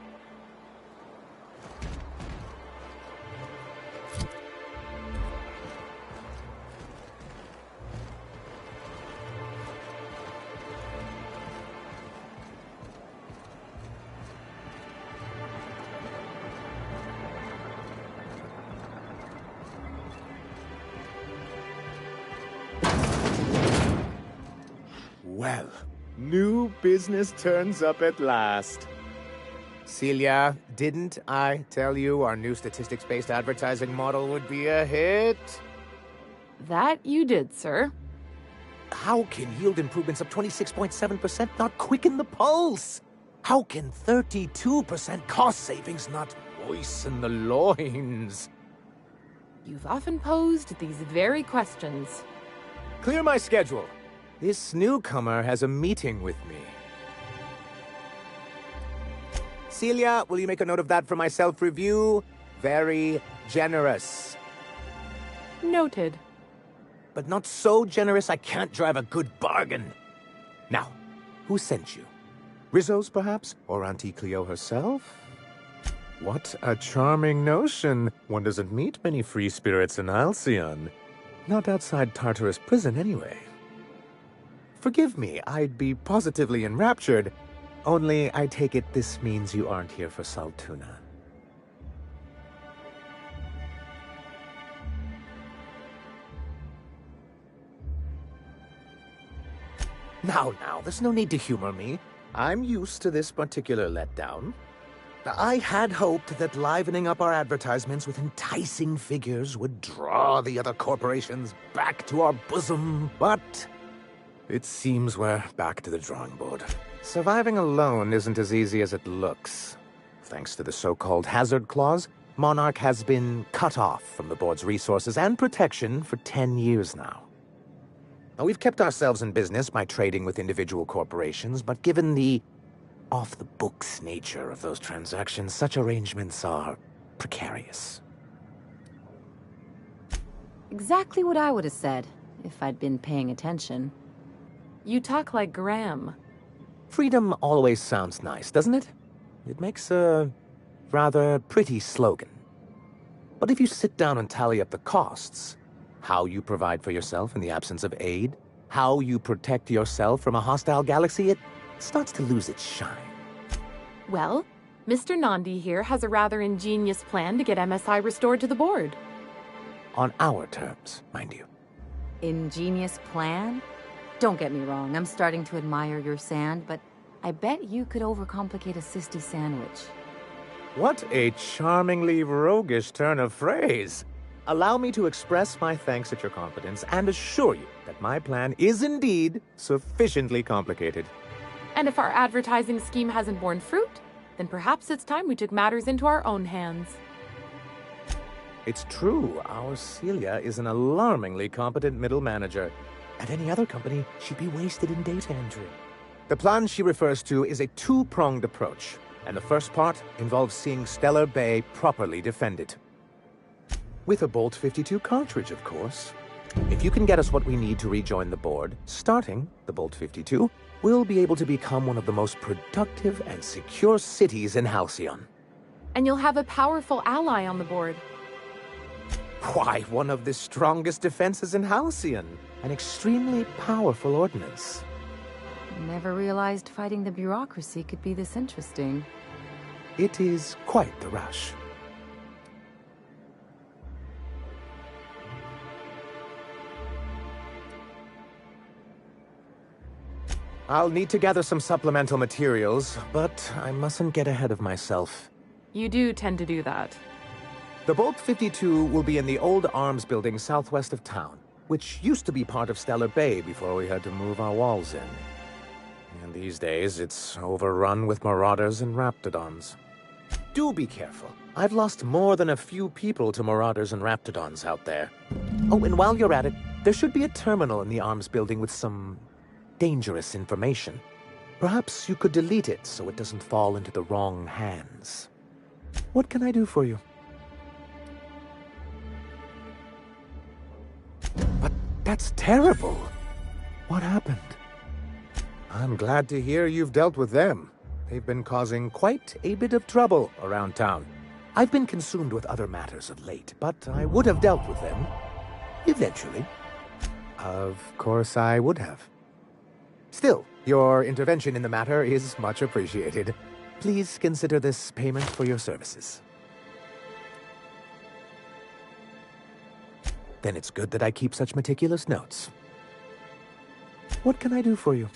Well, new business turns up at last. Celia, didn't I tell you our new statistics-based advertising model would be a hit? That you did, sir. How can yield improvements of 26.7% not quicken the pulse? How can 32% cost savings not moisten the loins? You've often posed these very questions. Clear my schedule. This newcomer has a meeting with me. Celia, will you make a note of that for my self-review? Very generous. Noted. But not so generous I can't drive a good bargain. Now, who sent you? Rizzo's, perhaps? Or Auntie Cleo herself? What a charming notion. One doesn't meet many free spirits in Halcyon. Not outside Tartarus prison, anyway. Forgive me, I'd be positively enraptured. Only, I take it this means you aren't here for Saltuna. Now, there's no need to humor me. I'm used to this particular letdown. I had hoped that livening up our advertisements with enticing figures would draw the other corporations back to our bosom, but It seems we're back to the drawing board. Surviving alone isn't as easy as it looks. Thanks to the so-called hazard clause, Monarch has been cut off from the board's resources and protection for 10 years now. Now, we've kept ourselves in business by trading with individual corporations, but given the off-the-books nature of those transactions, such arrangements are precarious. Exactly what I would have said, if I'd been paying attention. You talk like Graham. Freedom always sounds nice, doesn't it? It makes a rather pretty slogan. But if you sit down and tally up the costs, how you provide for yourself in the absence of aid, how you protect yourself from a hostile galaxy, it starts to lose its shine. Well, Mr. Nandi here has a rather ingenious plan to get MSI restored to the board. On our terms, mind you. Ingenious plan? Don't get me wrong, I'm starting to admire your sand, but I bet you could overcomplicate a sisty sandwich. What a charmingly roguish turn of phrase. Allow me to express my thanks at your confidence and assure you that my plan is indeed sufficiently complicated. And if our advertising scheme hasn't borne fruit, then perhaps it's time we took matters into our own hands. It's true, our Celia is an alarmingly competent middle manager. At any other company, she'd be wasted in data entry. The plan she refers to is a two-pronged approach, and the first part involves seeing Stellar Bay properly defended. With a Bolt 52 cartridge, of course. If you can get us what we need to rejoin the board, starting the Bolt 52, we'll be able to become one of the most productive and secure cities in Halcyon. And you'll have a powerful ally on the board. Why, one of the strongest defenses in Halcyon. An extremely powerful ordnance. Never realized fighting the bureaucracy could be this interesting. It is quite the rush. I'll need to gather some supplemental materials, but I mustn't get ahead of myself. You do tend to do that. The Bolt 52 will be in the old arms building southwest of town, which used to be part of Stellar Bay before we had to move our walls in. And these days, it's overrun with marauders and raptidons. Do be careful. I've lost more than a few people to marauders and raptidons out there. Oh, and while you're at it, there should be a terminal in the arms building with some dangerous information. Perhaps you could delete it so it doesn't fall into the wrong hands. What can I do for you? But that's terrible. What happened? I'm glad to hear you've dealt with them. They've been causing quite a bit of trouble around town. I've been consumed with other matters of late, but I would have dealt with them. Eventually. Of course I would have. Still, your intervention in the matter is much appreciated. Please consider this payment for your services. Then it's good that I keep such meticulous notes. What can I do for you?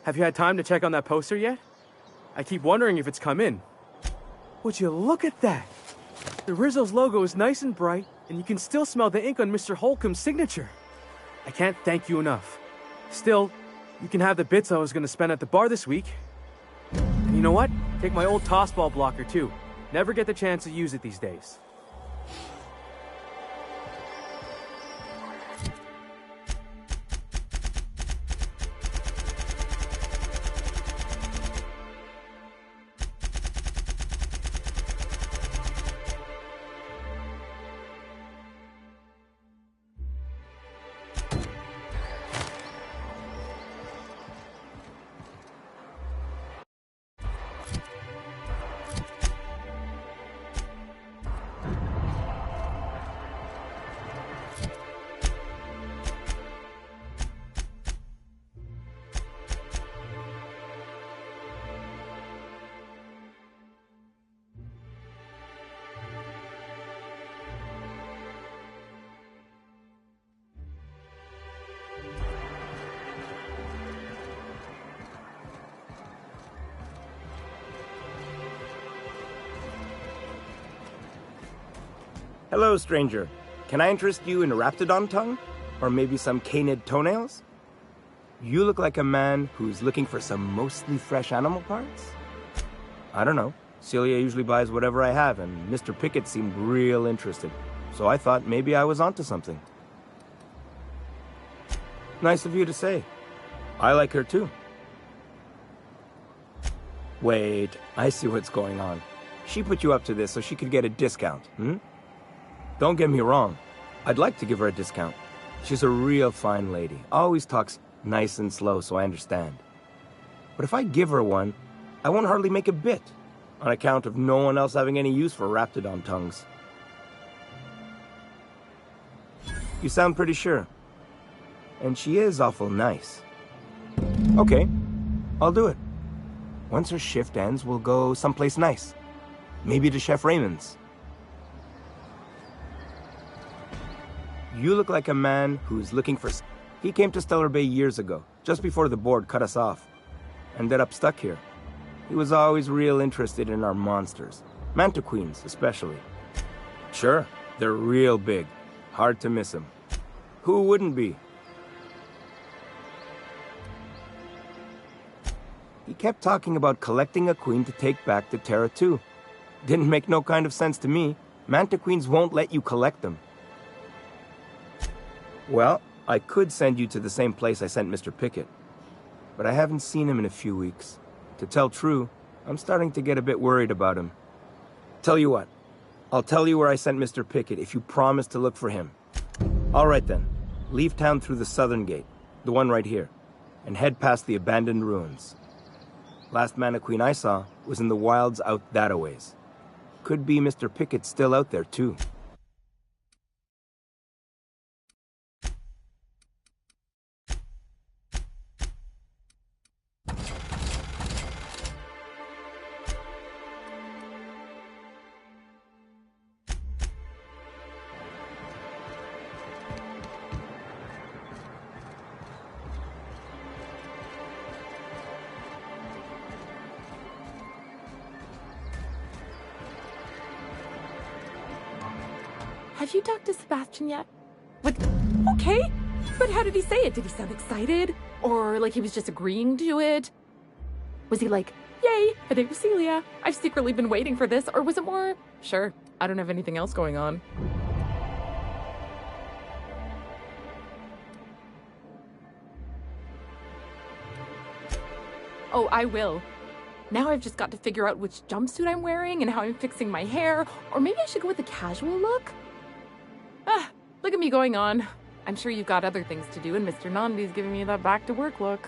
Have you had time to check on that poster yet? I keep wondering if it's come in. Would you look at that? The Rizzo's logo is nice and bright, and you can still smell the ink on Mr. Holcomb's signature. I can't thank you enough. Still, you can have the bits I was going to spend at the bar this week. And you know what? Take my old tossball blocker, too. Never get the chance to use it these days. Hello, stranger. Can I interest you in raptidon tongue? Or maybe some canid toenails? You look like a man who's looking for some mostly fresh animal parts? I don't know. Celia usually buys whatever I have, and Mr. Pickett seemed real interested. So I thought maybe I was onto something. Nice of you to say. I like her too. Wait, I see what's going on. She put you up to this so she could get a discount, hmm? Don't get me wrong. I'd like to give her a discount. She's a real fine lady. Always talks nice and slow, so I understand. But if I give her one, I won't hardly make a bit, on account of no one else having any use for raptidon tongues. You sound pretty sure. And she is awful nice. Okay, I'll do it. Once her shift ends, we'll go someplace nice. Maybe to Chef Raymond's. You look like a man who's looking for... He came to Stellar Bay years ago, just before the board cut us off. Ended up stuck here. He was always real interested in our monsters. Mantiqueens, especially. Sure, they're real big. Hard to miss them. Who wouldn't be? He kept talking about collecting a queen to take back to Terra 2. Didn't make no kind of sense to me. Mantiqueens won't let you collect them. Well, I could send you to the same place I sent Mr. Pickett. But I haven't seen him in a few weeks. To tell true, I'm starting to get a bit worried about him. Tell you what, I'll tell you where I sent Mr. Pickett if you promise to look for him. All right then, leave town through the southern gate, the one right here, and head past the abandoned ruins. Last Mantiqueen I saw was in the wilds out that-a-ways. Could be Mr. Pickett still out there too. Have you talked to Sebastian yet? What? Okay, but how did he say it? Did he sound excited? Or like he was just agreeing to it? Was he like, yay, a date with Celia, I've secretly been waiting for this? Or was it more, sure, I don't have anything else going on? Oh, I will. Now I've just got to figure out which jumpsuit I'm wearing and how I'm fixing my hair. Or maybe I should go with a casual look? Ah, look at me going on. I'm sure you've got other things to do, and Mr. Nandi's giving me that back-to-work look.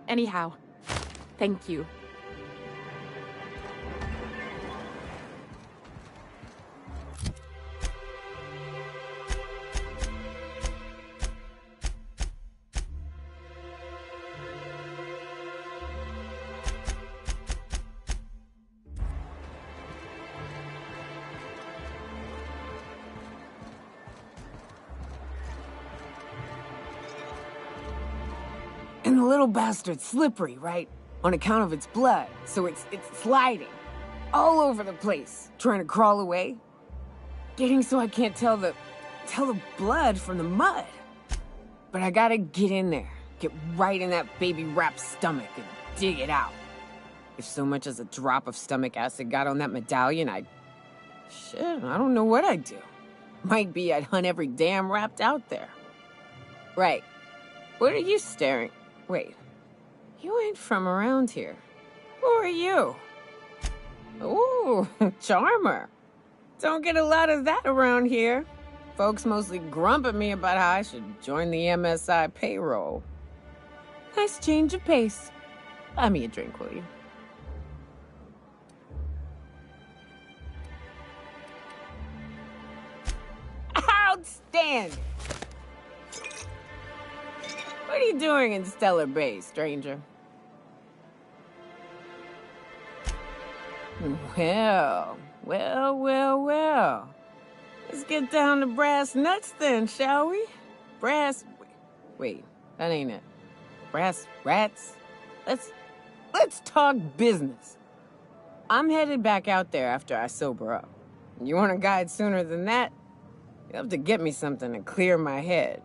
Anyhow, thank you. And the little bastard's slippery, right? On account of its blood, so it's sliding all over the place, trying to crawl away. Getting so I can't tell the blood from the mud. But I gotta get in there, get right in that baby rap's stomach and dig it out. If so much as a drop of stomach acid got on that medallion, shit, I don't know what I'd do. Might be I'd hunt every damn rapt out there. Right. What are you staring? Wait, you ain't from around here. Who are you? Ooh, charmer. Don't get a lot of that around here. Folks mostly grump at me about how I should join the MSI payroll. Nice change of pace. Buy me a drink, will you? Outstanding! What are you doing in Stellar Bay, stranger? Well. Let's get down to brass nuts then, shall we? Wait, that ain't it. Brass rats? Let's talk business. I'm headed back out there after I sober up. You want a guide sooner than that? You'll have to get me something to clear my head.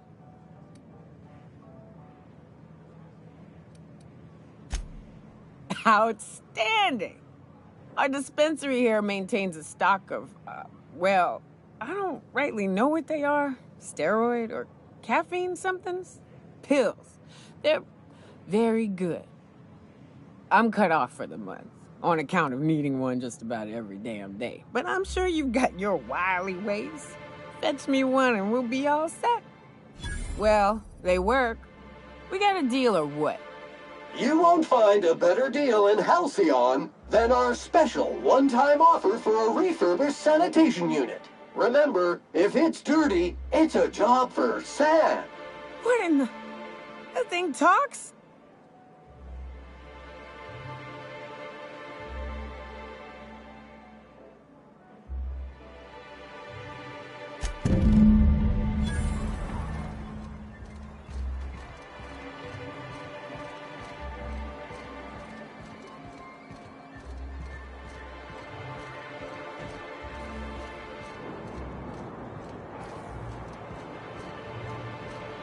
Outstanding! Our dispensary here maintains a stock of, well, I don't rightly know what they are. Steroid or caffeine somethings? Pills. They're very good. I'm cut off for the month, on account of needing one just about every damn day. But I'm sure you've got your wily ways. Fetch me one and we'll be all set. Well, they work. We got a deal or what? You won't find a better deal in Halcyon than our special one-time offer for a refurbished sanitation unit. Remember, if it's dirty, it's a job for Sam. What in the... That thing talks?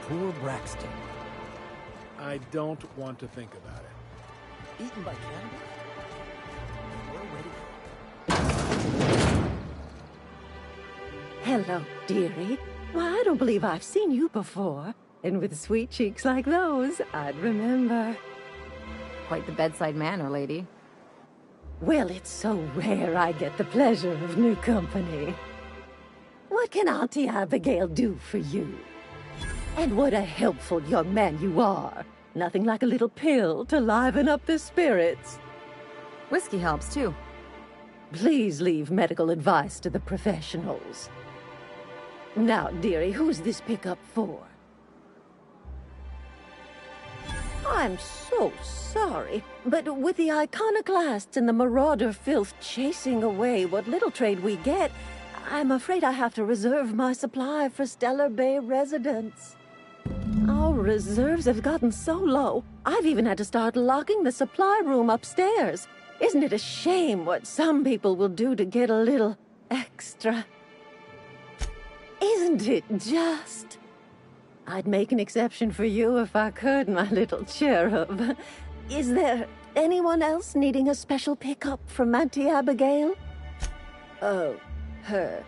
Poor Braxton. I don't want to think about it. Eaten by cannibals? Hello, dearie. Why, I don't believe I've seen you before. And with sweet cheeks like those, I'd remember. Quite the bedside manner, lady. Well, it's so rare I get the pleasure of new company. What can Auntie Abigail do for you? And what a helpful young man you are. Nothing like a little pill to liven up the spirits. Whiskey helps, too. Please leave medical advice to the professionals. Now, dearie, who's this pickup for? I'm so sorry, but with the iconoclasts and the marauder filth chasing away what little trade we get, I'm afraid I have to reserve my supply for Stellar Bay residents. Our reserves have gotten so low, I've even had to start locking the supply room upstairs. Isn't it a shame what some people will do to get a little extra? Isn't it just? I'd make an exception for you if I could, my little cherub. Is there anyone else needing a special pickup from Auntie Abigail? Oh, her.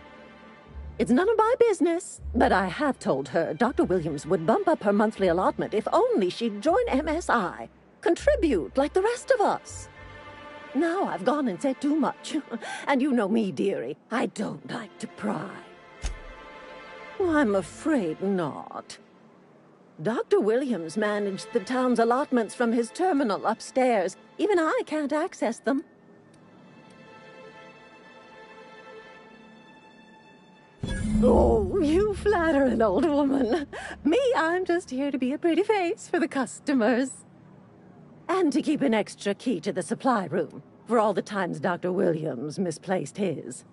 It's none of my business, but I have told her Dr. Williams would bump up her monthly allotment if only she'd join MSI. Contribute like the rest of us. Now I've gone and said too much. And you know me, dearie. I don't like to pry. I'm afraid not. Dr. Williams managed the town's allotments from his terminal upstairs. Even I can't access them. Oh, you flatter an old woman. Me, I'm just here to be a pretty face for the customers. And to keep an extra key to the supply room, for all the times Dr. Williams misplaced his.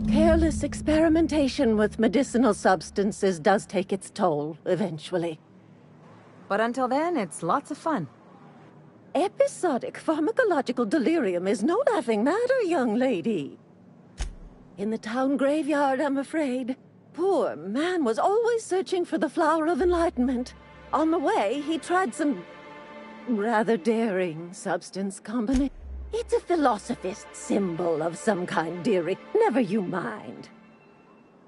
Careless experimentation with medicinal substances does take its toll, eventually. But until then, it's lots of fun. Episodic pharmacological delirium is no laughing matter, young lady. In the town graveyard, I'm afraid. Poor man was always searching for the flower of enlightenment. On the way, he tried some rather daring substance combination. It's a philosophist symbol of some kind, dearie. Never you mind.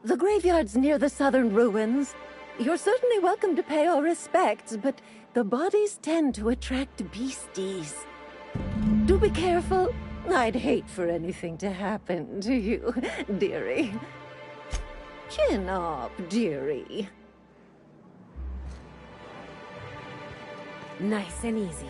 The graveyard's near the southern ruins. You're certainly welcome to pay our respects, but the bodies tend to attract beasties. Do be careful. I'd hate for anything to happen to you, dearie. Chin up, dearie. Nice and easy.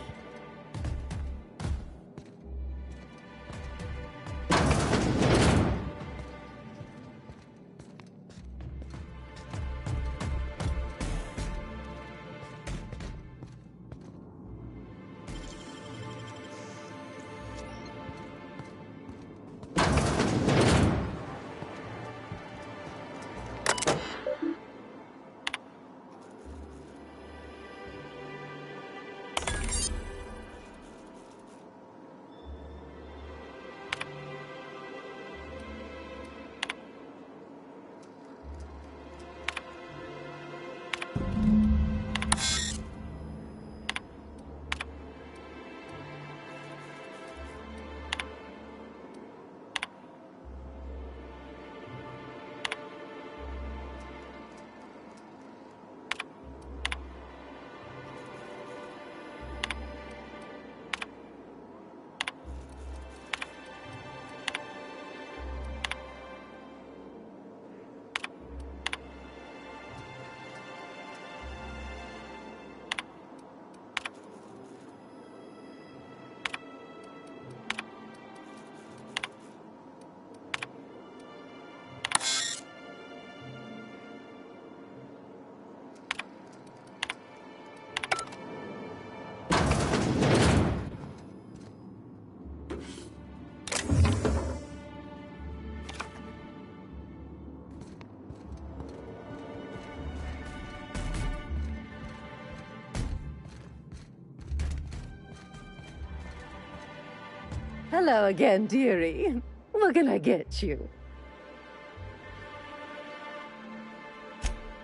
Hello again, dearie. What can I get you?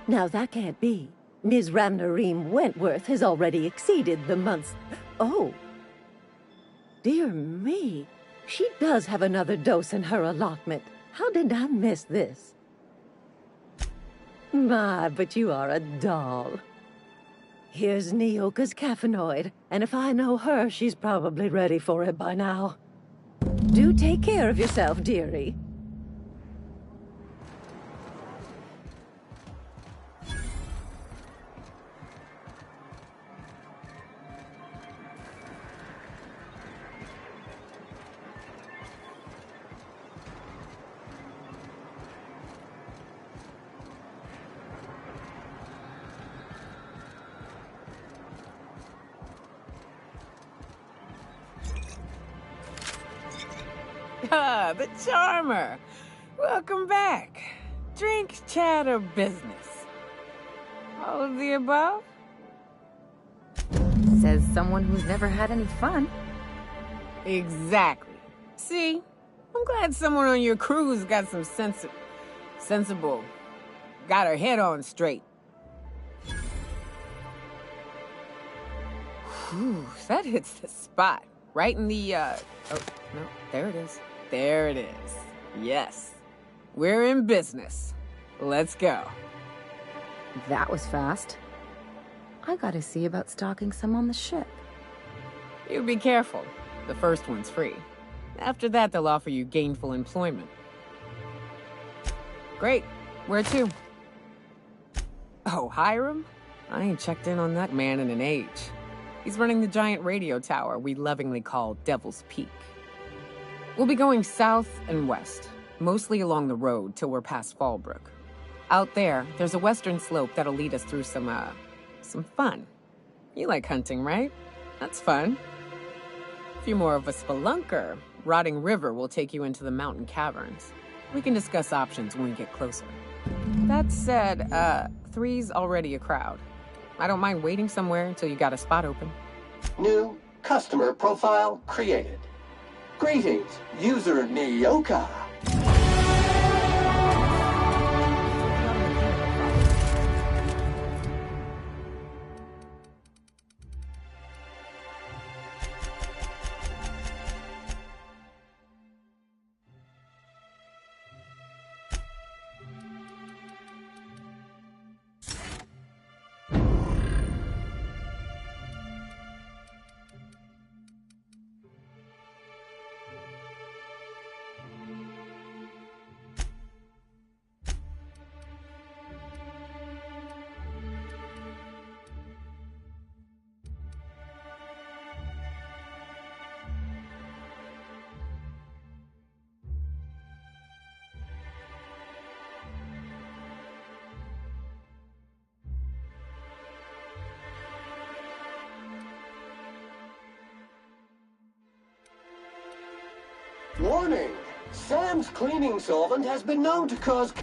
Now that can't be. Ms. Ramnareem Wentworth has already exceeded the month's... Oh. Dear me. She does have another dose in her allotment. How did I miss this? My, but you are a doll. Here's Nyoka's caffeinoid, and if I know her, she's probably ready for it by now. Do take care of yourself, dearie. Ah, the charmer. Welcome back. Drink, chat, or business? All of the above? Says someone who's never had any fun. Exactly. See? I'm glad someone on your crew's got some sensible. Got her head on straight. Whew, that hits the spot. Right in the, oh, no, there it is. There it is. Yes. We're in business. Let's go. That was fast. I gotta see about stocking some on the ship. You be careful. The first one's free. After that, they'll offer you gainful employment. Great. Where to? Oh, Hiram? I ain't checked in on that man in an age. He's running the giant radio tower we lovingly call Devil's Peak. We'll be going south and west, mostly along the road till we're past Fallbrook. Out there, there's a western slope that'll lead us through some fun. You like hunting, right? That's fun. If you're more of a spelunker, Rotting River will take you into the mountain caverns. We can discuss options when we get closer. That said, 3's already a crowd. I don't mind waiting somewhere until you got a spot open. New customer profile created. Greetings, user Nyoka. Warning! Sam's cleaning solvent has been known to cause...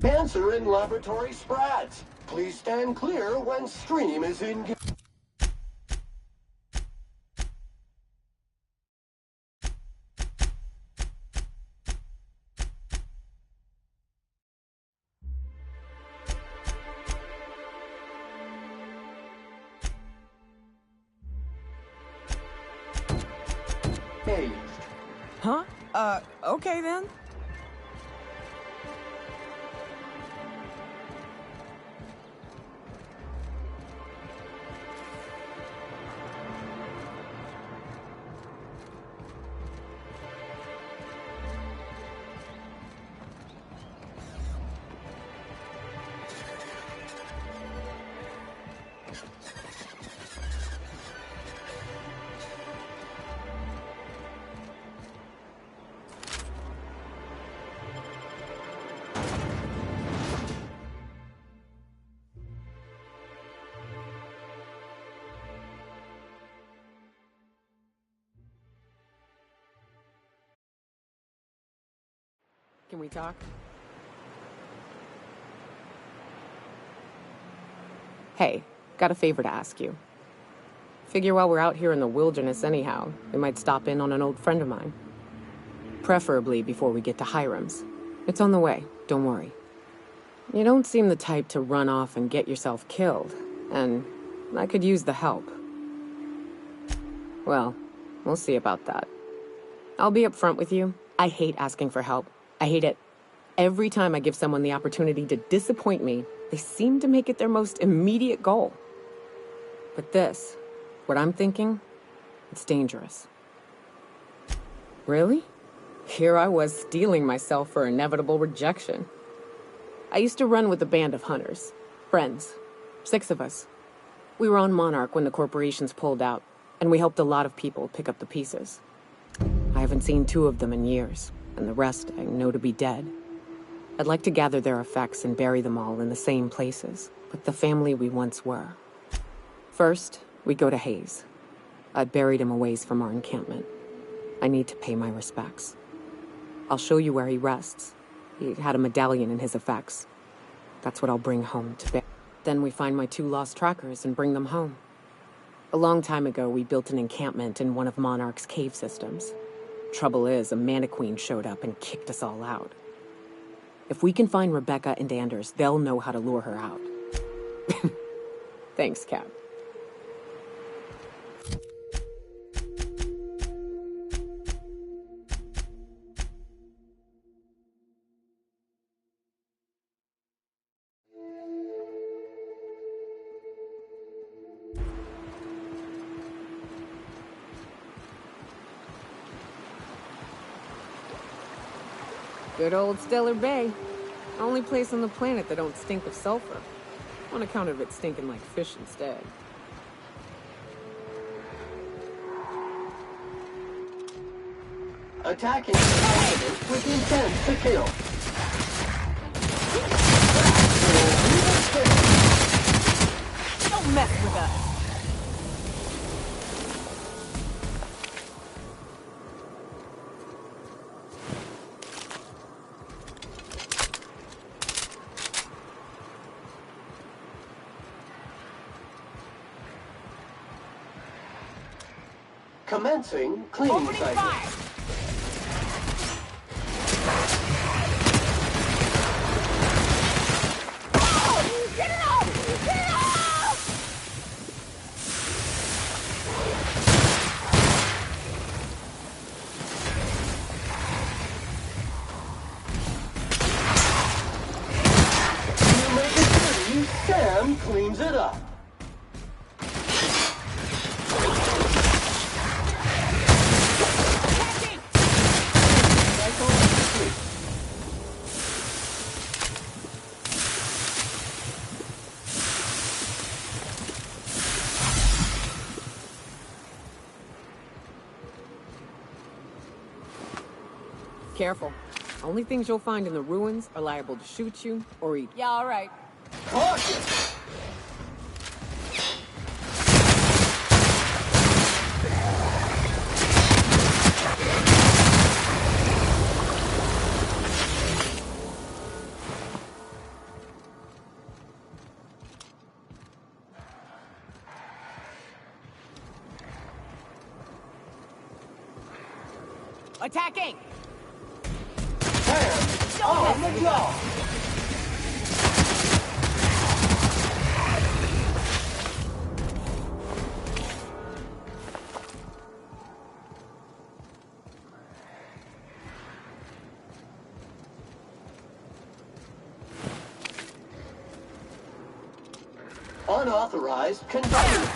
Cancer in laboratory sprats. Please stand clear when stream is in... Engaged. Huh? Okay then. Can we talk? Hey, got a favor to ask you. Figure while we're out here in the wilderness anyhow, we might stop in on an old friend of mine. Preferably before we get to Hiram's. It's on the way, don't worry. You don't seem the type to run off and get yourself killed, and I could use the help. Well, we'll see about that. I'll be upfront with you. I hate asking for help. I hate it. Every time I give someone the opportunity to disappoint me, they seem to make it their most immediate goal. But this, what I'm thinking, it's dangerous. Really? Here I was steeling myself for inevitable rejection. I used to run with a band of hunters. Friends. 6 of us. We were on Monarch when the corporations pulled out, and we helped a lot of people pick up the pieces. I haven't seen 2 of them in years, and the rest I know to be dead. I'd like to gather their effects and bury them all in the same places, with the family we once were. First, we go to Hayes. I buried him a ways from our encampment. I need to pay my respects. I'll show you where he rests. He had a medallion in his effects. That's what I'll bring home to bear. Then we find my 2 lost trackers and bring them home. A long time ago, we built an encampment in one of Monarch's cave systems. Trouble is, a Mantiqueen showed up and kicked us all out. If we can find Rebecca and Anders, they'll know how to lure her out. Thanks, Cap. Good old Stellar Bay. Only place on the planet that don't stink of sulfur. On account of it stinking like fish instead. Attacking enemies with intent to kill. Don't mess with us! Commencing cleaning cycle. Get it off! Get it off! You make it dirty, Sam cleans it up. Careful. Only things you'll find in the ruins are liable to shoot you or eat. Yeah, all right. Caution! Attacking! On the job! Unauthorized conductor.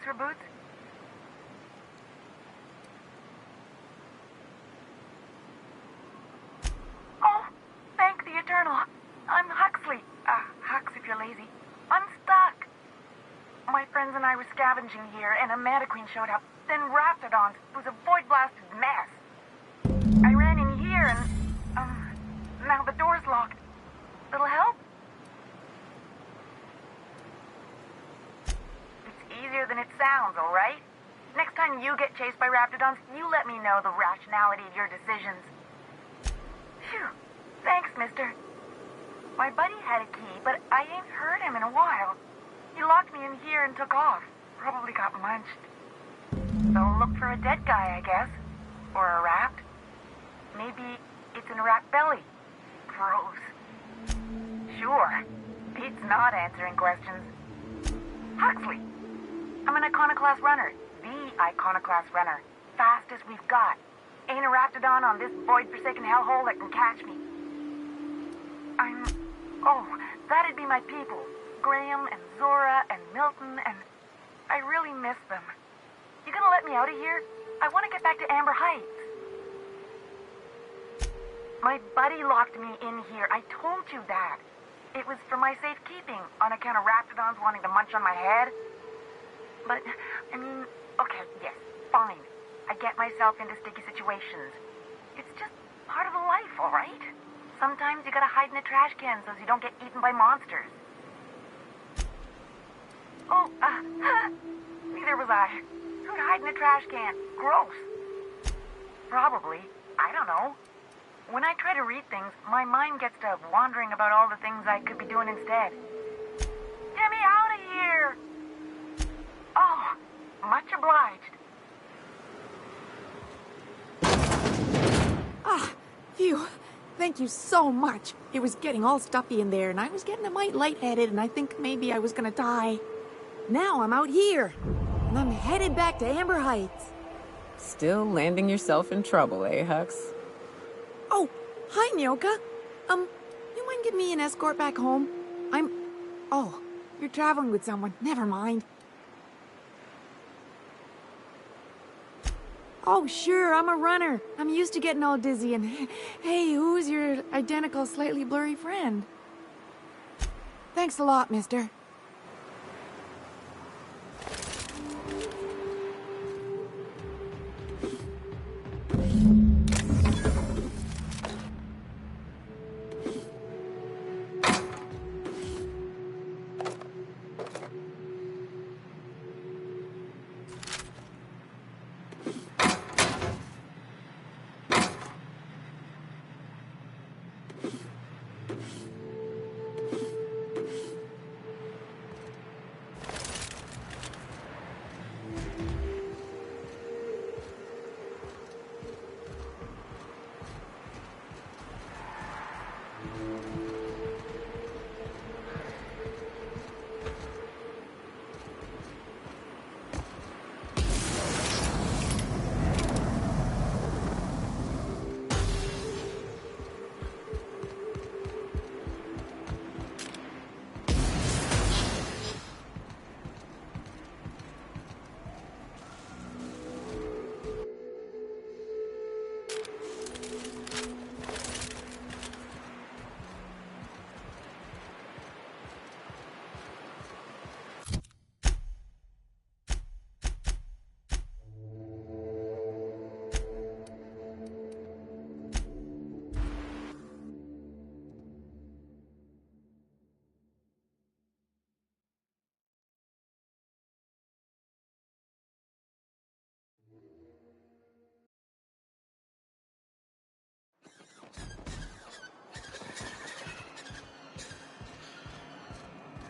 For boots? Oh, thank the Eternal. I'm Huxley. Hux if you're lazy. I'm stuck. My friends and I were scavenging here, and a Manta Queen showed up. Then Raptidons. It was a void-blasted mess. I ran in here, and, now the door's locked. Little help? Easier than it sounds, all right? Next time you get chased by Raptidons, you let me know the rationality of your decisions. Phew. Thanks, mister. My buddy had a key, but I ain't heard him in a while. He locked me in here and took off. Probably got munched. So look for a dead guy, I guess. Or a rat. Maybe it's in a rat belly. Gross. Sure. Pete's not answering questions. Huxley. I'm an iconoclast runner. The iconoclast runner. Fastest we've got. Ain't a Raptidon on this void-forsaken hellhole that can catch me. Oh, that'd be my people. Graham and Zora and Milton and... I really miss them. You gonna let me out of here? I want to get back to Amber Heights. My buddy locked me in here. I told you that. It was for my safekeeping, on account of Raptidons wanting to munch on my head. But, I mean, okay, yes, fine. I get myself into sticky situations. It's just part of the life, all right? Sometimes you gotta hide in a trash can so you don't get eaten by monsters. Oh, neither was I. Who'd hide in a trash can? Gross. Probably. I don't know. When I try to read things, my mind gets to wandering about all the things I could be doing instead. Get me out of here! Oh, much obliged. Ah, phew. Thank you so much. It was getting all stuffy in there, and I was getting a mite lightheaded, and I think maybe I was gonna die. Now I'm out here, and I'm headed back to Amber Heights. Still landing yourself in trouble, eh, Hux? Oh, hi, Nyoka. You mind giving me an escort back home? Oh, you're traveling with someone. Never mind. Oh, sure, I'm a runner. I'm used to getting all dizzy and... Hey, who's your identical, slightly blurry friend? Thanks a lot, mister.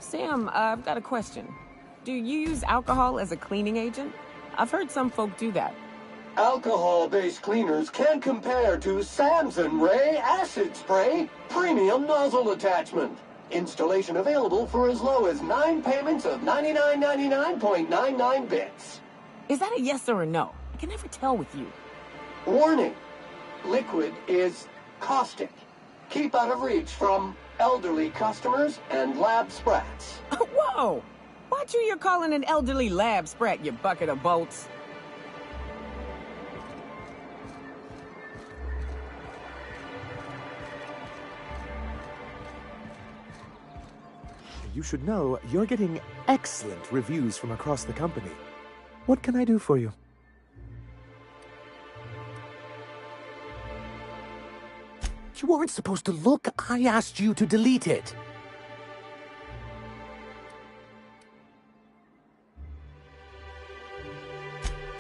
Sam, I've got a question. Do you use alcohol as a cleaning agent? I've heard some folk do that. Alcohol-based cleaners can't compare to Samson Ray Acid Spray Premium Nozzle Attachment. Installation available for as low as 9 payments of 99.99 bits. Is that a yes or a no? I can never tell with you. Warning. Liquid is caustic. Keep out of reach from elderly customers and lab sprats. Whoa! Watch who you're calling an elderly lab sprat, you bucket of bolts. You should know you're getting excellent reviews from across the company. What can I do for you? You weren't supposed to look. I asked you to delete it.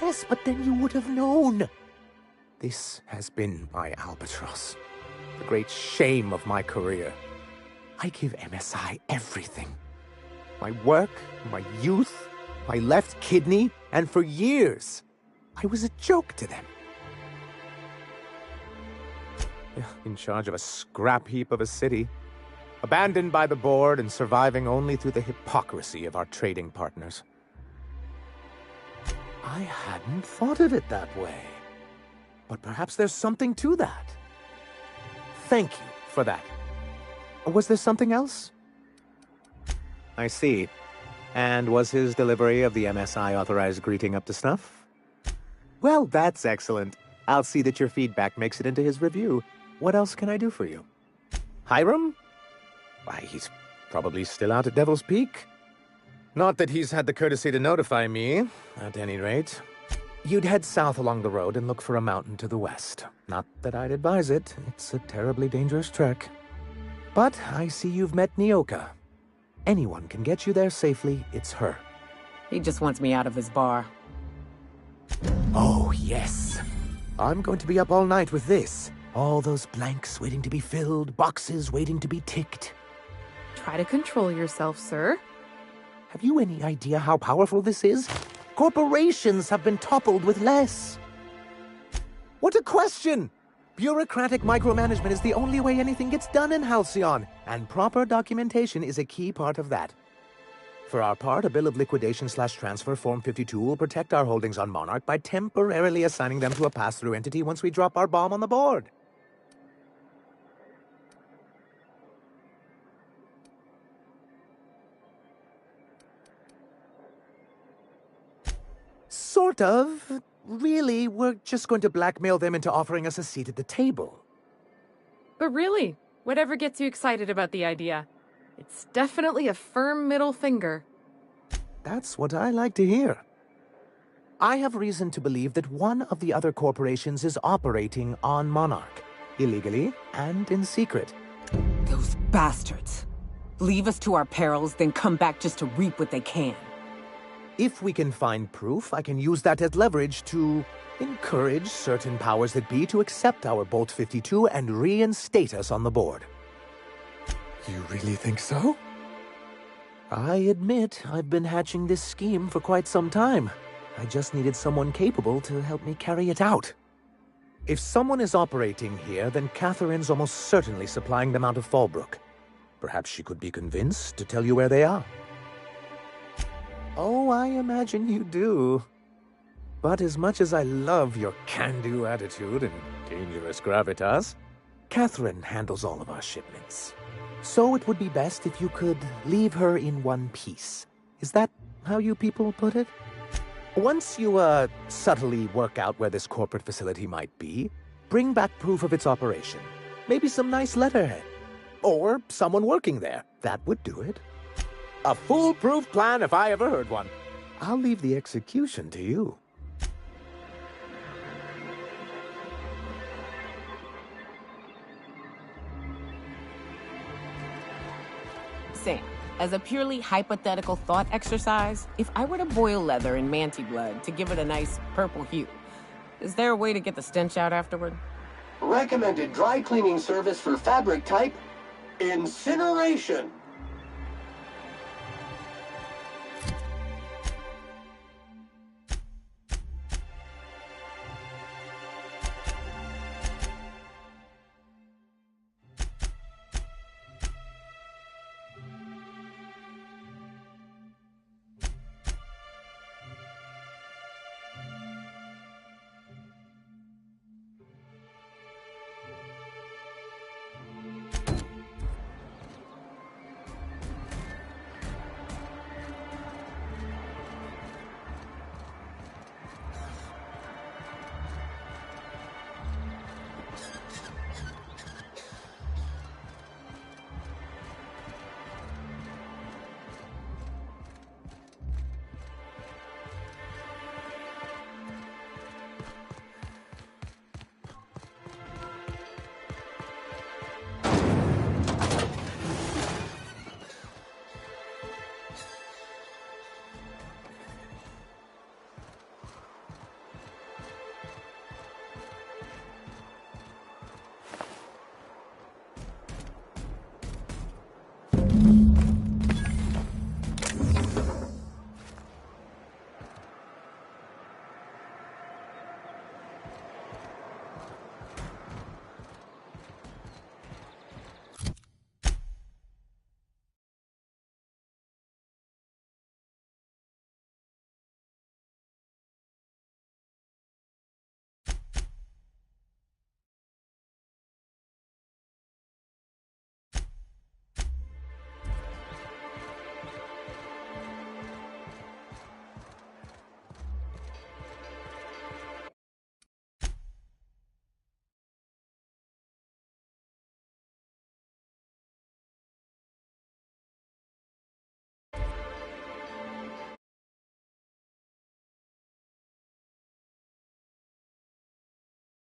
Yes, but then you would have known. This has been my albatross. The great shame of my career. I give MSI everything. My work, my youth, my left kidney, and for years, I was a joke to them. In charge of a scrap heap of a city, abandoned by the board and surviving only through the hypocrisy of our trading partners. I hadn't thought of it that way. But perhaps there's something to that. Thank you for that. Was there something else? I see. And was his delivery of the MSI authorized greeting up to snuff? Well, that's excellent. I'll see that your feedback makes it into his review. What else can I do for you? Hiram? Why, he's probably still out at Devil's Peak. Not that he's had the courtesy to notify me, at any rate. You'd head south along the road and look for a mountain to the west. Not that I'd advise it. It's a terribly dangerous trek. But I see you've met Nyoka. Anyone can get you there safely, it's her. He just wants me out of his bar. Oh, yes. I'm going to be up all night with this. All those blanks waiting to be filled, boxes waiting to be ticked. Try to control yourself, sir. Have you any idea how powerful this is? Corporations have been toppled with less. What a question! Bureaucratic micromanagement is the only way anything gets done in Halcyon, and proper documentation is a key part of that. For our part, a bill of liquidation/transfer Form 52 will protect our holdings on Monarch by temporarily assigning them to a pass-through entity once we drop our bomb on the board. Sort of. Really, we're just going to blackmail them into offering us a seat at the table. But really, whatever gets you excited about the idea. It's definitely a firm middle finger. That's what I like to hear. I have reason to believe that one of the other corporations is operating on Monarch, illegally and in secret. Those bastards. Leave us to our perils, then come back just to reap what they can. If we can find proof, I can use that as leverage to encourage certain powers that be to accept our Bolt 52 and reinstate us on the board. You really think so? I admit I've been hatching this scheme for quite some time. I just needed someone capable to help me carry it out. If someone is operating here, then Catherine's almost certainly supplying them out of Fallbrook. Perhaps she could be convinced to tell you where they are. Oh, I imagine you do. But as much as I love your can-do attitude and dangerous gravitas, Catherine handles all of our shipments. So it would be best if you could leave her in one piece. Is that how you people put it? Once you, subtly work out where this corporate facility might be, bring back proof of its operation. Maybe some nice letterhead. Or someone working there. That would do it. A foolproof plan if I ever heard one. I'll leave the execution to you. Sam, as a purely hypothetical thought exercise, if I were to boil leather in manti blood to give it a nice purple hue, is there a way to get the stench out afterward? Recommended dry cleaning service for fabric type, incineration.